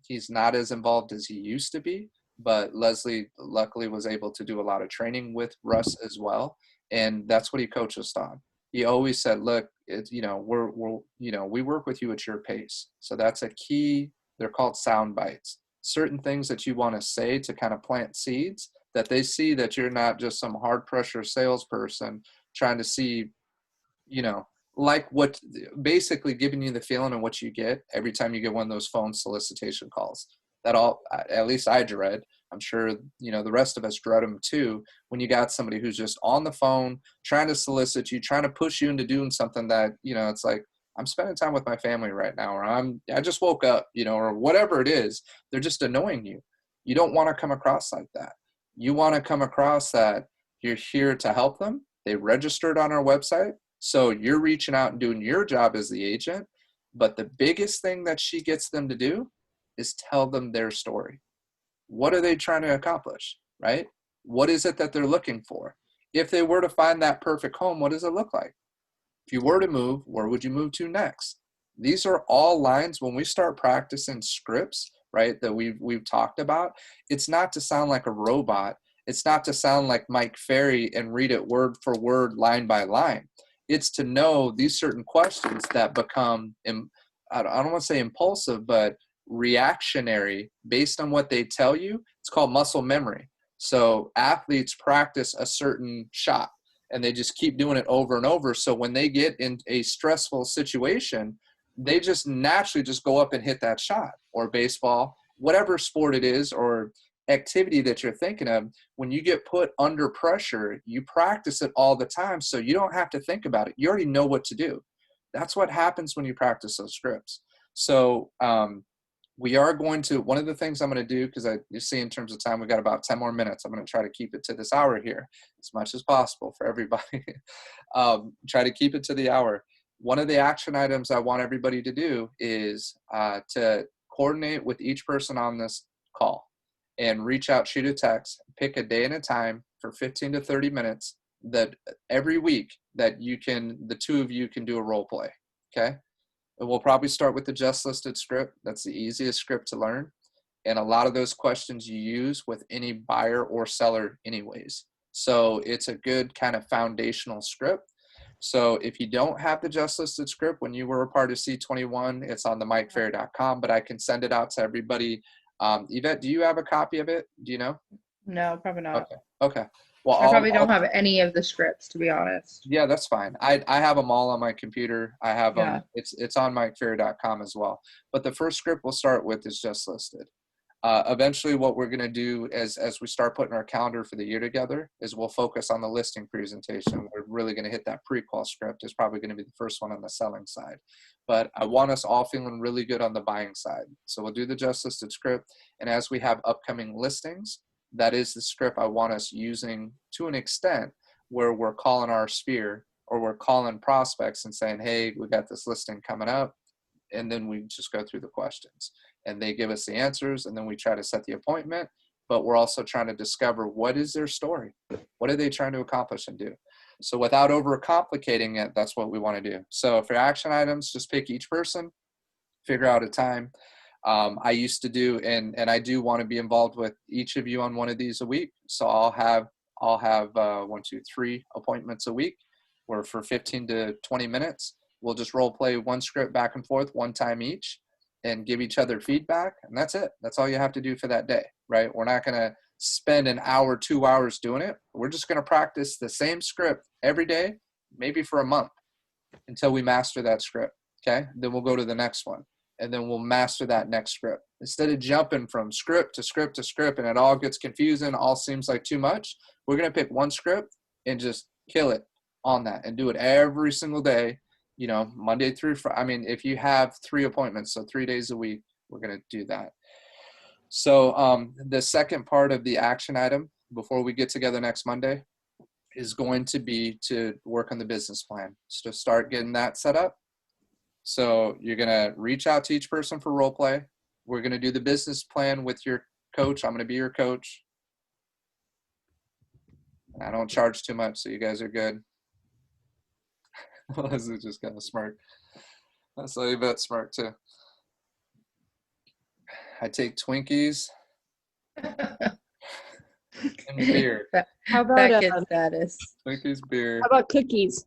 he's not as involved as he used to be, but Leslie luckily was able to do a lot of training with Russ as well. And that's what he coached us on. he always said, look, it's, we work with you at your pace. So that's a key. They're called sound bites. Certain things that you want to say to kind of plant seeds that they see that you're not just some hard pressure salesperson trying to see, like what, basically giving you the feeling of what you get every time you get one of those phone solicitation calls. That all, at least I dread. I'm sure, the rest of us dread them too. When you got somebody who's just on the phone, trying to solicit you, trying to push you into doing something that, it's like, I'm spending time with my family right now, or I just woke up, or whatever it is. They're just annoying you. You don't want to come across like that. You want to come across that you're here to help them. They registered on our website. So you're reaching out and doing your job as the agent. But the biggest thing that she gets them to do is tell them their story. What are they trying to accomplish, right? What is it that they're looking for? If they were to find that perfect home, what does it look like? If you were to move, where would you move to next? These are all lines when we start practicing scripts, right, that we've talked about. It's not to sound like a robot. It's not to sound like Mike Ferry and read it word for word, line by line. It's to know these certain questions that become, I don't want to say impulsive, but reactionary based on what they tell you. It's called muscle memory. So athletes practice a certain shot and they just keep doing it over and over. So when they get in a stressful situation, they just naturally just go up and hit that shot. Or baseball, whatever sport it is or activity that you're thinking of, when you get put under pressure, you practice it all the time. So you don't have to think about it. You already know what to do. That's what happens when you practice those scripts. So we are going to, one of the things I'm going to do, because you see in terms of time, we've got about 10 more minutes. I'm going to try to keep it to this hour here as much as possible for everybody. Try to keep it to the hour. One of the action items I want everybody to do is to coordinate with each person on this call and reach out, shoot a text, pick a day and a time for 15 to 30 minutes that every week that the two of you can do a role play. Okay. And we'll probably start with the just listed script. That's the easiest script to learn. And a lot of those questions you use with any buyer or seller anyways. So it's a good kind of foundational script. So if you don't have the just listed script, when you were a part of C21, it's on the MikeFerry.com, but I can send it out to everybody. Yvette, do you have a copy of it? Do you know? No, probably not. Okay. Well, I probably don't have any of the scripts, to be honest. Yeah, that's fine. I have them all on my computer. I have them. Yeah. It's on MikeFerry.com as well. But the first script we'll start with is just listed. Eventually, what we're going to do as we start putting our calendar for the year together is we'll focus on the listing presentation. We're really going to hit that pre-qual script. It's probably going to be the first one on the selling side. But I want us all feeling really good on the buying side. So we'll do the just listed script. And as we have upcoming listings, that is the script I want us using to an extent where we're calling our sphere or we're calling prospects and saying, hey, we got this listing coming up. And then we just go through the questions and they give us the answers and then we try to set the appointment. But we're also trying to discover what is their story? What are they trying to accomplish and do? So without overcomplicating it, that's what we want to do. So for action items, just pick each person, figure out a time. I used to do, and I do want to be involved with each of you on one of these a week. So I'll have 1, 2, 3 appointments a week where for 15 to 20 minutes, we'll just role play one script back and forth one time each and give each other feedback. And that's it. That's all you have to do for that day, right? We're not going to spend an hour, 2 hours doing it. We're just going to practice the same script every day, maybe for a month until we master that script. Okay. Then we'll go to the next one. And then we'll master that next script. Instead of jumping from script to script to script and it all gets confusing, all seems like too much, we're going to pick one script and just kill it on that and do it every single day, Monday through Friday. I mean, if you have 3 appointments, so 3 days a week, we're going to do that. So the second part of the action item before we get together next Monday is going to be to work on the business plan. So start getting that set up. So you're going to reach out to each person for role play. We're going to do the business plan with your coach. I'm going to be your coach. I don't charge too much, so you guys are good. Leslie just kind of smirk. I saw you bet smirk too. I take Twinkies and beer. How about That kid status. Twinkies, beer. how about cookies?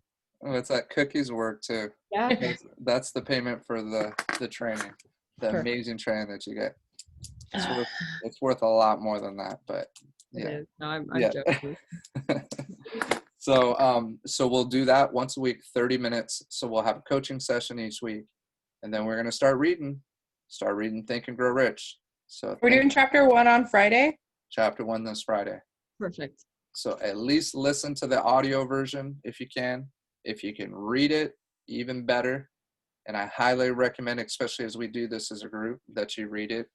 It's that cookies work too. Yeah. That's the payment for the training, the Sure. amazing training that you get. It's worth a lot more than that, but It yeah. is. No, I'm Yeah. joking. So we'll do that once a week, 30 minutes. So we'll have a coaching session each week, and then we're going to start reading Think and Grow Rich. So We're doing chapter 1 on Friday. chapter 1 this Friday. Perfect. So at least listen to the audio version if you can. If you can read it, even better. And I highly recommend, especially as we do this as a group, that you read it.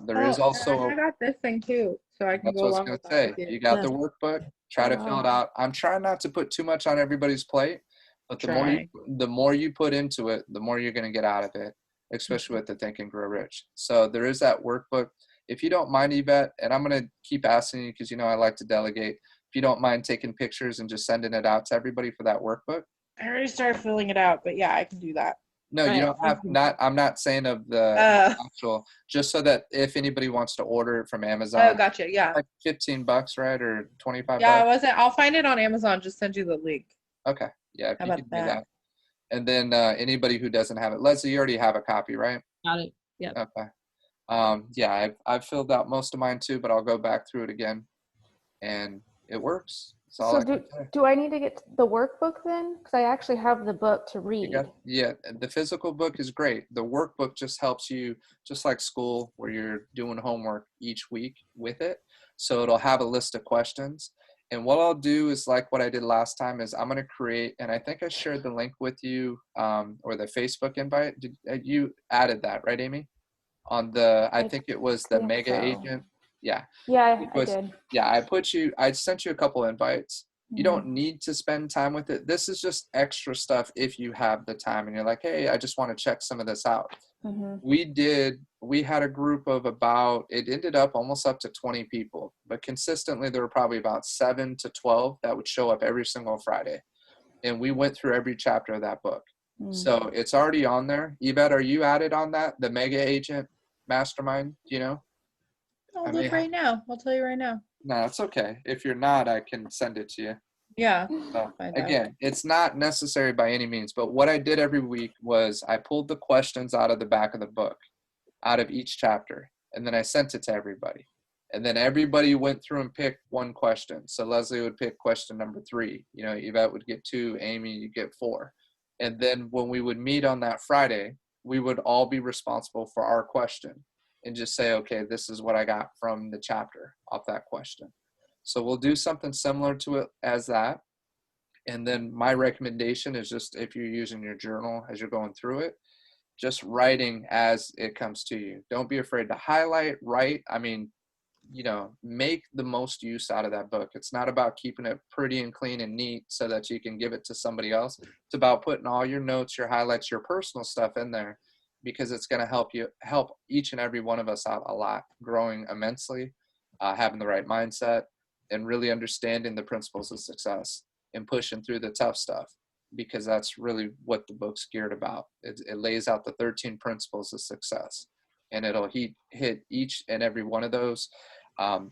There is also, I got this thing too, so I can that's go what I was along going with to that say. with You got Yeah. the workbook. Try to fill it out. I'm trying not to put too much on everybody's plate, but the more you put into it, the more you're going to get out of it, especially with the Think and Grow Rich. So there is that workbook. If you don't mind, Yvette, and I'm going to keep asking you because I like to delegate. If you don't mind taking pictures and just sending it out to everybody for that workbook. I already started filling it out, but yeah, I can do that. No, you Right. don't have I'm not saying of the actual, just so that if anybody wants to order it from Amazon. Oh, gotcha. Yeah. Like $15, right? Or 25 Yeah, bucks. I'll find it on Amazon. Just send you the link. Okay. Yeah, if How you about can do that? that. And then anybody who doesn't have it, Leslie, you already have a copy, right? Got it. Yeah. Okay. Yeah, I've filled out most of mine too, but I'll go back through it again, and it works. That's all So I can say. do I need to get the workbook then? Because I actually have the book to read. Yeah, the physical book is great. The workbook just helps you, just like school, where you're doing homework each week with it. So it'll have a list of questions. And what I'll do is like what I did last time is I'm going to create, and I think I shared the link with you, or the Facebook invite. You added that, right, Amy? On I think it was the Mega so. Agent. Yeah. Yeah, I did. Yeah, I sent you a couple invites. You Mm-hmm. don't need to spend time with it. This is just extra stuff if you have the time and you're like, hey, I just want to check some of this out. Mm-hmm. We had a group of it ended up almost up to 20 people, but consistently there were probably about 7 to 12 that would show up every single Friday. And we went through every chapter of that book. So it's already on there. Yvette, are you added on that? The Mega Agent Mastermind, I'll look right now. I'll tell you right now. No, it's okay. If you're not, I can send it to you. Yeah. So, again, it's not necessary by any means, but what I did every week was I pulled the questions out of the back of the book, out of each chapter, and then I sent it to everybody. And then everybody went through and picked one question. So Leslie would pick question number 3. Yvette would get 2, Amy, you get 4. And then when we would meet on that Friday, we would all be responsible for our question and just say, okay, this is what I got from the chapter off that question. So we'll do something similar to it as that. And then my recommendation is just if you're using your journal as you're going through it, just writing as it comes to you. Don't be afraid to highlight, write. I mean, make the most use out of that book. It's not about keeping it pretty and clean and neat so that you can give it to somebody else. It's about putting all your notes, your highlights, your personal stuff in there, because it's going to help each and every one of us out a lot, growing immensely, having the right mindset, and really understanding the principles of success and pushing through the tough stuff, because that's really what the book's geared about. It lays out the 13 principles of success, and it'll hit each and every one of those.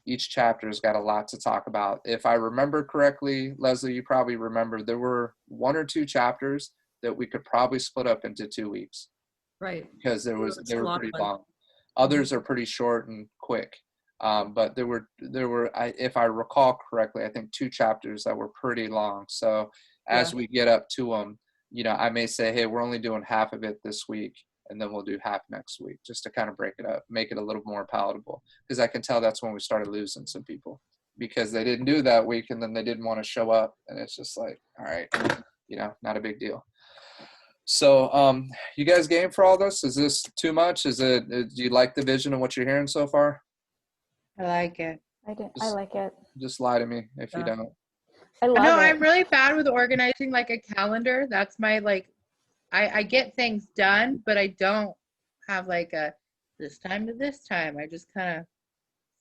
Each chapter's got a lot to talk about. If I remember correctly, Leslie, you probably remember there were 1 or 2 chapters that we could probably split up into 2 weeks. Right. Because they were pretty long. Others are pretty short and quick. But there were, if I recall correctly, I think 2 chapters that were pretty long. So as we get up to them, I may say, hey, we're only doing half of it this week, and then we'll do half next week, just to kind of break it up, make it a little more palatable. Because I can tell that's when we started losing some people, because they didn't do that week and then they didn't want to show up, and it's just like, all right, not a big deal. So, you guys game for all this? Is this too much? Do you like the vision of what you're hearing so far? I like it. I like it. Just lie to me if you don't. I love No, it. I'm really bad with organizing like a calendar. That's my I get things done, but I don't have like a this time to this time. I just kind of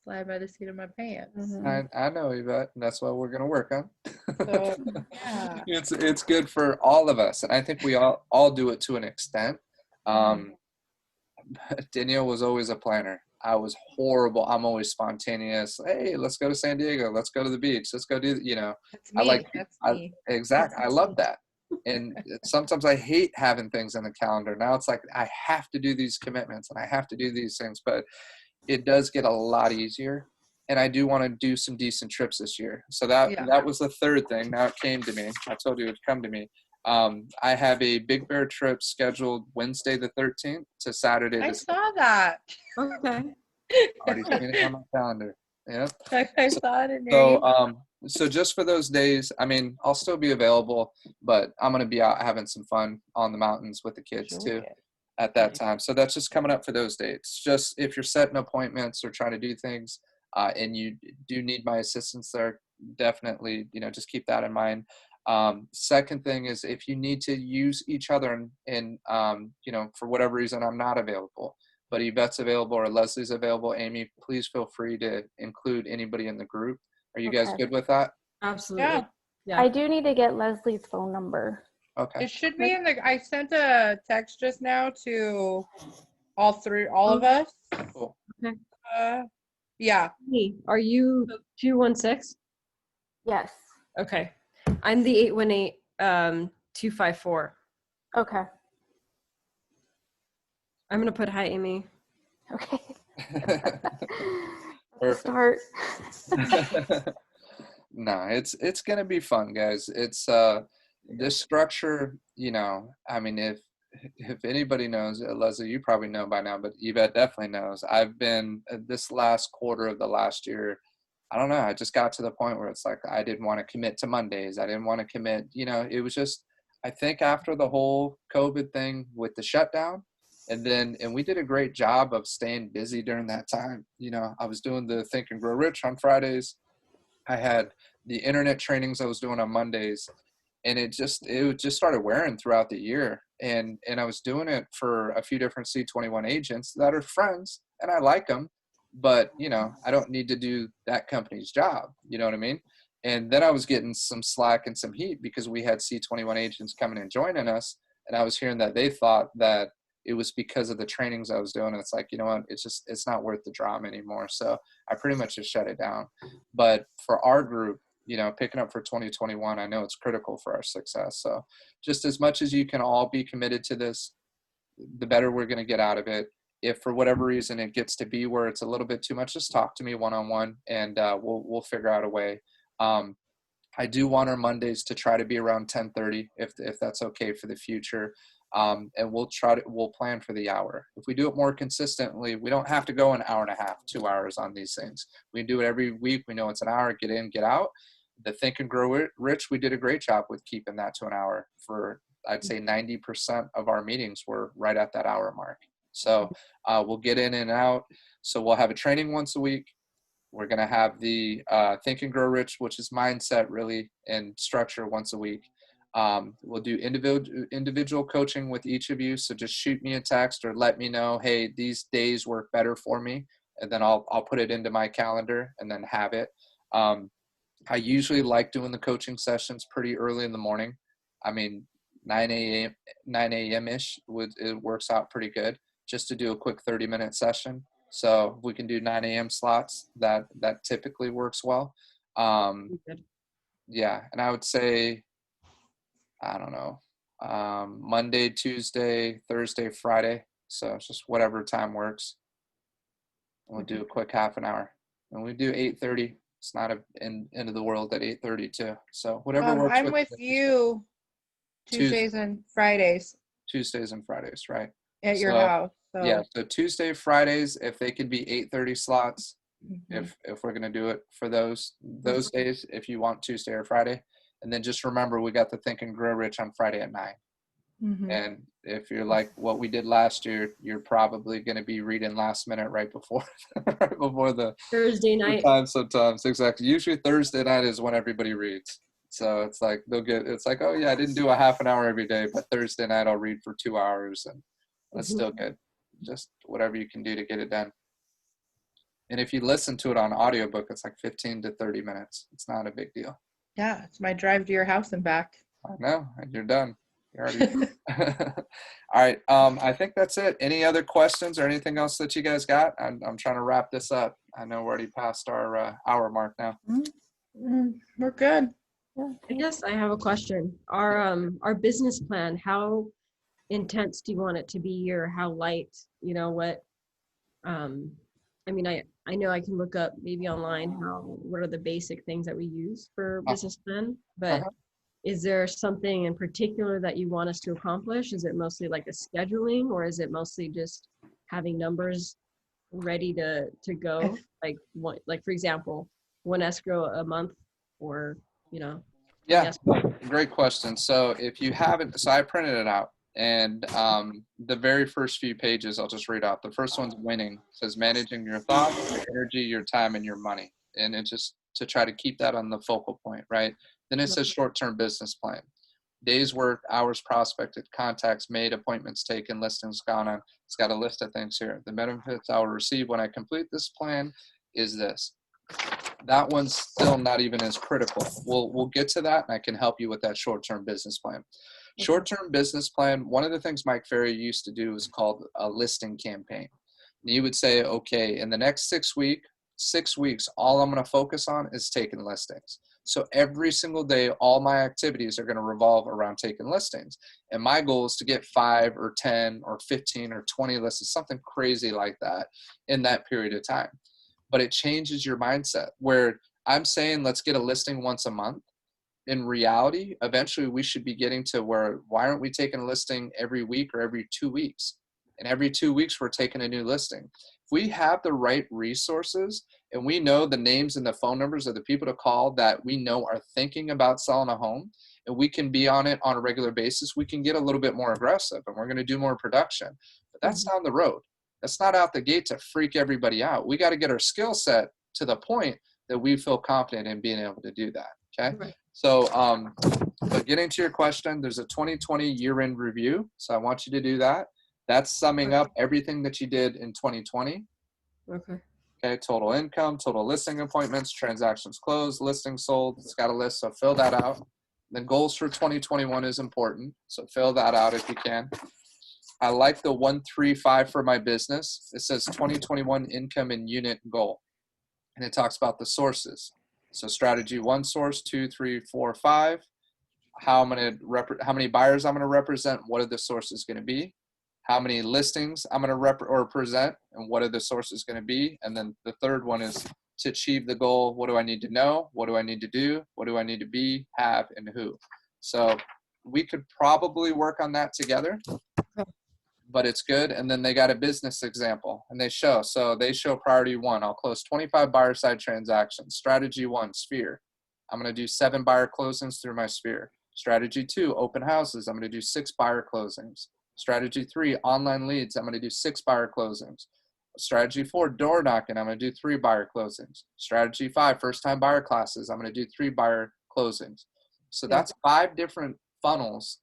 slide by the seat of my pants. Mhm. I know, Yvette, and that's what we're going to work on. So, yeah. It's good for all of us, and I think we all do it to an extent. Danielle was always a planner. I was horrible. I'm always spontaneous. Hey, let's go to San Diego. Let's go to the beach. Let's go do, That's me. That's me. Exactly. I love that. And sometimes I hate having things in the calendar. Now it's like I have to do these commitments and I have to do these things, but it does get a lot easier. And I do want to do some decent trips this year. So that was the third thing. Now it came to me. I told you it would come to me. I have a Big Bear trip scheduled Wednesday the 13th to Saturday the I saw that. Okay. Already seen it on my calendar. Yeah. I So- saw it in your email. So just for those days, I mean, I'll still be available, but I'm going to be out having some fun on the mountains with the kids too at that time. So that's just coming up for those dates. Just if you're setting appointments or trying to do things, and you do need my assistance there, definitely, just keep that in mind. Second thing is if you need to use each other and for whatever reason, I'm not available, but Yvette's available or Leslie's available, Amy, please feel free to include anybody in the group. Are you guys good with that? Absolutely. Yeah. I do need to get Leslie's phone number. Okay. It should be in the. I sent a text just now to all of us. Cool. Yeah. Hey, are you 216? Yes. Okay. I'm the 818 254. Okay. I'm gonna put hi, Amy. Okay. Perfect. Start. No, it's gonna be fun, guys. It's this structure, I mean, if anybody knows, Leslie, you probably know by now, but Yvette definitely knows. I've been this last quarter of the last year, I don't know, I just got to the point where it's like I didn't want to commit to Mondays. I didn't want to commit, it was just, I think after the whole COVID thing with the shutdown, and we did a great job of staying busy during that time. I was doing the Think and Grow Rich on Fridays. I had the internet trainings I was doing on Mondays, and it just started wearing throughout the year. And I was doing it for a few different C21 agents that are friends, and I like them, but I don't need to do that company's job. You know what I mean? And then I was getting some slack and some heat because we had C21 agents coming and joining us, and I was hearing that they thought that it was because of the trainings I was doing. And it's like, you know what, it's not worth the drama anymore. So I pretty much just shut it down. But for our group, picking up for 2021, I know it's critical for our success. So just as much as you can all be committed to this, the better we're going to get out of it. If for whatever reason it gets to be where it's a little bit too much, just talk to me one-on-one, and we'll figure out a way. I do want our Mondays to try to be around 10:30 if that's okay for the future. And we'll plan for the hour. If we do it more consistently, we don't have to go an hour and a half, 2 hours on these things. We do it every week. We know it's an hour, get in, get out. The Think and Grow Rich, we did a great job with keeping that to an hour. For, I'd say 90% of our meetings were right at that hour mark. So we'll get in and out. So we'll have a training once a week. We're going to have the Think and Grow Rich, which is mindset really, and structure once a week. We'll do individual coaching with each of you. So just shoot me a text or let me know, hey, these days work better for me. And then I'll put it into my calendar and then have it. I usually like doing the coaching sessions pretty early in the morning. I mean, 9 a.m.-ish, it works out pretty good just to do a quick 30-minute session. So if we can do 9 a.m. slots, that typically works well. Yeah, and I would say, I don't know, Monday, Tuesday, Thursday, Friday. So it's just whatever time works. We'll do a quick half an hour. And we do 8:30. It's not end of the world at 8:30 too. So whatever works. I'm with you Tuesdays and Fridays. Tuesdays and Fridays, right? At your house. So. Yeah, so Tuesday, Fridays, if they could be 8:30 slots, Mm-hmm. if we're gonna do it for those days, if you want Tuesday or Friday. And then just remember, we got the Think and Grow Rich on Friday at 9. Mm-hmm. And if you're like what we did last year, you're probably going to be reading last minute right before the Thursday night. Sometimes, exactly. Usually Thursday night is when everybody reads. So it's like it's like, oh yeah, I didn't do a half an hour every day, but Thursday night I'll read for 2 hours, and that's still good. Just whatever you can do to get it done. And if you listen to it on audiobook, it's like 15 to 30 minutes. It's not a big deal. Yeah, it's my drive to your house and back. I know, and you're done. You're already. All right. I think that's it. Any other questions or anything else that you guys got? I'm trying to wrap this up. I know we're already past our hour mark now. We're good. Yeah. I guess I have a question. Our business plan, how intense do you want it to be, or how light? You know what? Um, I mean, I know I can look up maybe online what are the basic things that we use for business plan, but Uh-huh. is there something in particular that you want us to accomplish? Is it mostly like a scheduling, or is it mostly just having numbers ready to go? Like what, like for example, one escrow a month, or you know, how many Yeah, escrow? great question. So if you haven't, so I printed it out, and the very first few pages, I'll just read out. The first one's winning. It says managing your thoughts, your energy, your time, and your money. And it's just to try to keep that on the focal point, right? Then it says short-term business plan. Days worked, hours prospected, contacts made, appointments taken, listings gone on. It's got a list of things here. The benefits I will receive when I complete this plan is this. That one's still not even as critical. We'll get to that, and I can help you with that short-term business plan. Short-term business plan, one of the things Mike Ferry used to do is called a listing campaign. And you would say, okay, in the next 6 weeks, all I'm going to focus on is taking listings. So every single day, all my activities are going to revolve around taking listings. And my goal is to get 5 or 10 or 15 or 20 listings, something crazy like that in that period of time. But it changes your mindset where I'm saying, let's get a listing once a month. In reality, eventually we should be getting to where, why aren't we taking a listing every week or every 2 weeks? And every 2 weeks, we're taking a new listing. If we have the right resources and we know the names and the phone numbers of the people to call that we know are thinking about selling a home, and we can be on it on a regular basis, we can get a little bit more aggressive and we're going to do more production. But that's down the road. That's not out the gate to freak everybody out. We got to get our skill set to the point that we feel confident in being able to do that. Okay. Right. So, but getting to your question, there's a 2020 year-end review. So I want you to do that. That's summing up everything that you did in 2020. Okay. Okay. Total income, total listing appointments, transactions closed, listings sold. It's got a list. So fill that out. The goals for 2021 is important. So fill that out if you can. I like the 135 for my business. It says 2021 income and unit goal. And it talks about the sources. So strategy 1 source, 2, 3, 4, 5. How many buyers I'm going to represent, what are the sources going to be? How many listings I'm going to represent, and what are the sources going to be? And then the third one is to achieve the goal, what do I need to know? What do I need to do? What do I need to be, have, and who? So we could probably work on that together, but it's good. And then they got a business example, and they show priority 1. I'll close 25 buyer side transactions. Strategy 1, sphere. I'm going to do 7 buyer closings through my sphere. Strategy 2, open houses. I'm going to do 6 buyer closings. Strategy 3, online leads. I'm going to do 6 buyer closings. Strategy 4, door knocking. I'm going to do 3 buyer closings. Strategy 5, first time buyer classes. I'm going to do 3 buyer closings. So that's 5 different funnels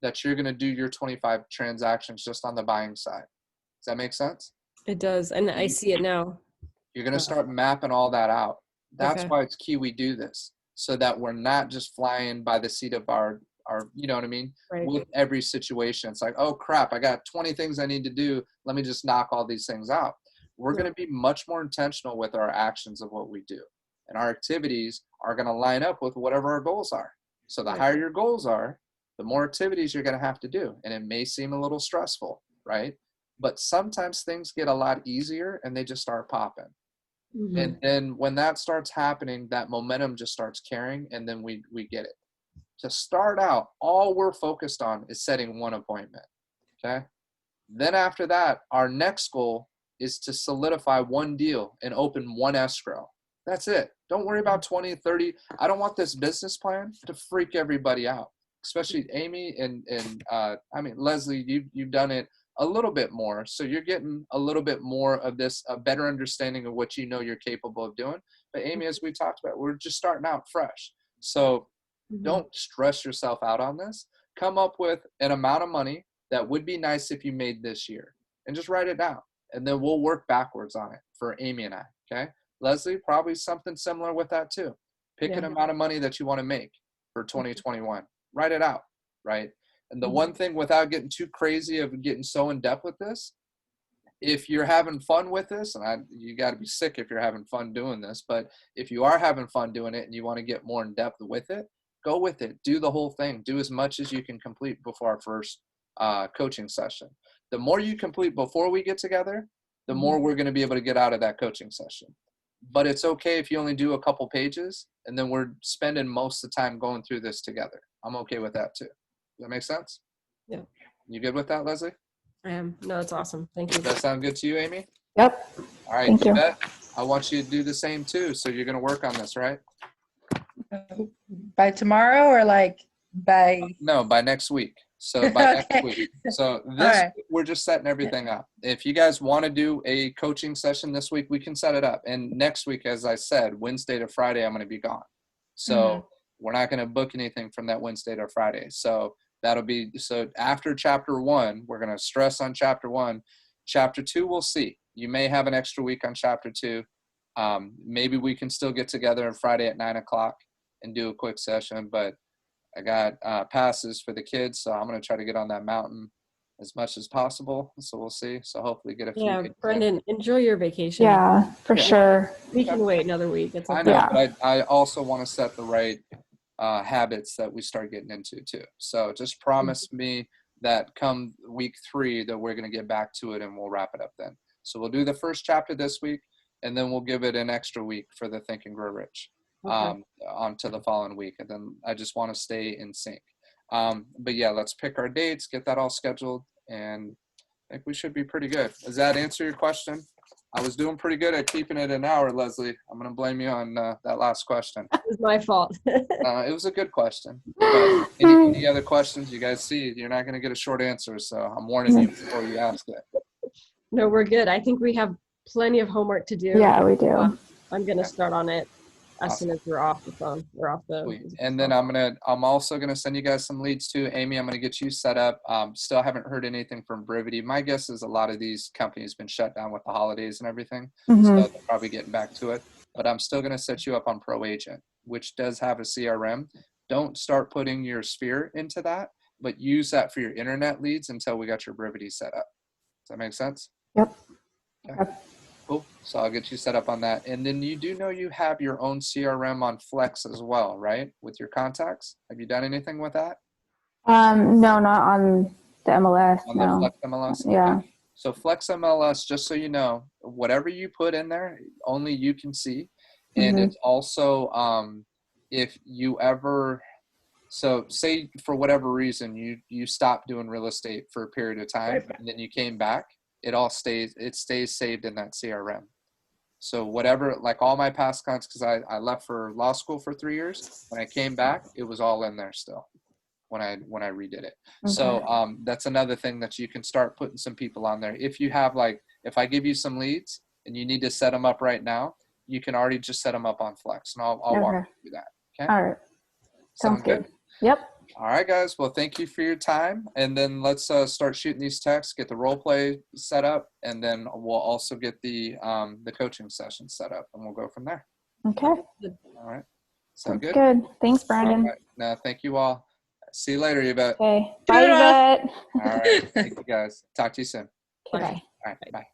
that you're going to do your 25 transactions just on the buying side. Does that make sense? It does, and I see it now. You're going to start mapping all that out. That's Okay. why it's key we do this, so that we're not just flying by the seat of our, you know what I mean? Right. With every situation. It's like, oh crap, I got 20 things I need to do. Let me just knock all these things out. We're going to be much more intentional with our actions of what we do. And our activities are going to line up with whatever our goals are. So the higher your goals are, the more activities you're going to have to do. And it may seem a little stressful, right? But sometimes things get a lot easier and they just start popping. Mhm. And then when that starts happening, that momentum just starts carrying, and then we get it. To start out, all we're focused on is setting 1 appointment, okay? Then after that, our next goal is to solidify 1 deal and open 1 escrow. That's it. Don't worry about 20, 30. I don't want this business plan to freak everybody out, especially Amy and I mean, Leslie, you've done it a little bit more. So you're getting a little bit more of this, a better understanding of what you know you're capable of doing. But Amy, as we talked about, we're just starting out fresh. So don't stress yourself out on this. Come up with an amount of money that would be nice if you made this year, and just write it down. And then we'll work backwards on it for Amy and I, okay? Leslie, probably something similar with that too. Pick an amount of money that you want to make for 2021. Write it out, right? And the one thing, without getting too crazy of getting so in depth with this, if you're having fun with this, and you got to be sick if you're having fun doing this, but if you are having fun doing it and you want to get more in depth with it, go with it. Do the whole thing. Do as much as you can complete before our first coaching session. The more you complete before we get together, the more we're going to be able to get out of that coaching session. But it's okay if you only do a couple pages, and then we're spending most of the time going through this together. I'm okay with that too. Does that make sense? Yeah. You good with that, Leslie? I am. No, it's awesome. Thank you. Does that sound good to you, Amy? Yep. All right, Thank you. Yvette, I want you to do the same too. So you're going to work on this, right? By tomorrow or like by? No, by next week. So by Okay. next week. So this, right. we're just setting everything up. If you guys want to do a coaching session this week, we can set it up. And next week, as I said, Wednesday to Friday, I'm going to be gone. So we're not going to book anything from that Wednesday to Friday. So that'll be, so after chapter 1, we're going to stress on chapter 1. Chapter 2, we'll see. You may have an extra week on chapter 2. Maybe we can still get together on Friday at 9 o'clock and do a quick session, but I got passes for the kids, so I'm going to try to get on that mountain as much as possible. So we'll see. So hopefully get a few. Yeah, Brendan, enjoy your vacation. Yeah, for sure. We can wait another week. It's I okay. know, Yeah. but I also want to set the right habits that we start getting into too. So just promise me that come week 3 that we're going to get back to it and we'll wrap it up then. So we'll do the first chapter this week, and then we'll give it an extra week for the Think and Grow Rich on to the following week. And then I just want to stay in sync. But yeah, let's pick our dates, get that all scheduled, and I think we should be pretty good. Does that answer your question? I was doing pretty good at keeping it an hour, Leslie. I'm going to blame you on that last question. It was my fault. It was a good question. But any other questions you guys see, you're not going to get a short answer. So I'm warning you before you ask it. No, we're good. I think we have plenty of homework to do. Yeah, we do. I'm going to start on it as soon as we're off the phone. We're off the. Sweet. And then I'm also gonna send you guys some leads too. Amy, I'm gonna get you set up. Still haven't heard anything from Brivity. My guess is a lot of these companies been shut down with the holidays and everything, so they're probably getting back to it. But I'm still gonna set you up on Pro Agent, which does have a CRM. Don't start putting your Sphere into that, but use that for your internet leads until we got your Brivity set up. Does that make sense? Yep. Okay. Cool. So I'll get you set up on that. And then you do know you have your own CRM on Flex as well, right? With your contacts. Have you done anything with that? No, not on the MLS. On No. the Flex MLS? Yeah. Okay. So Flex MLS, just so you know, whatever you put in there, only you can see. And it's also, if you ever, so say for whatever reason, you stopped doing real estate for a period of time and then you came back, it stays saved in that CRM. So whatever, like all my past contacts, because I left for law school for 3 years. When I came back, it was all in there still when I redid it. Okay. So that's another thing that you can start putting some people on there. If you have if I give you some leads and you need to set them up right now, you can already just set them up on Flex, and I'll walk you through that. Okay. All right. Sounds good. Yep. All right, guys. Well, thank you for your time. And then let's start shooting these texts, get the role play set up, and then we'll also get the coaching session set up, and we'll go from there. Okay. All right. Sound good? Good. Thanks, Brandon. All right. No, thank you all. See you later, Yvette. Okay. Bye, Yvette. All right. Thank you, guys. Talk to you soon. Okay, bye. All right. Bye.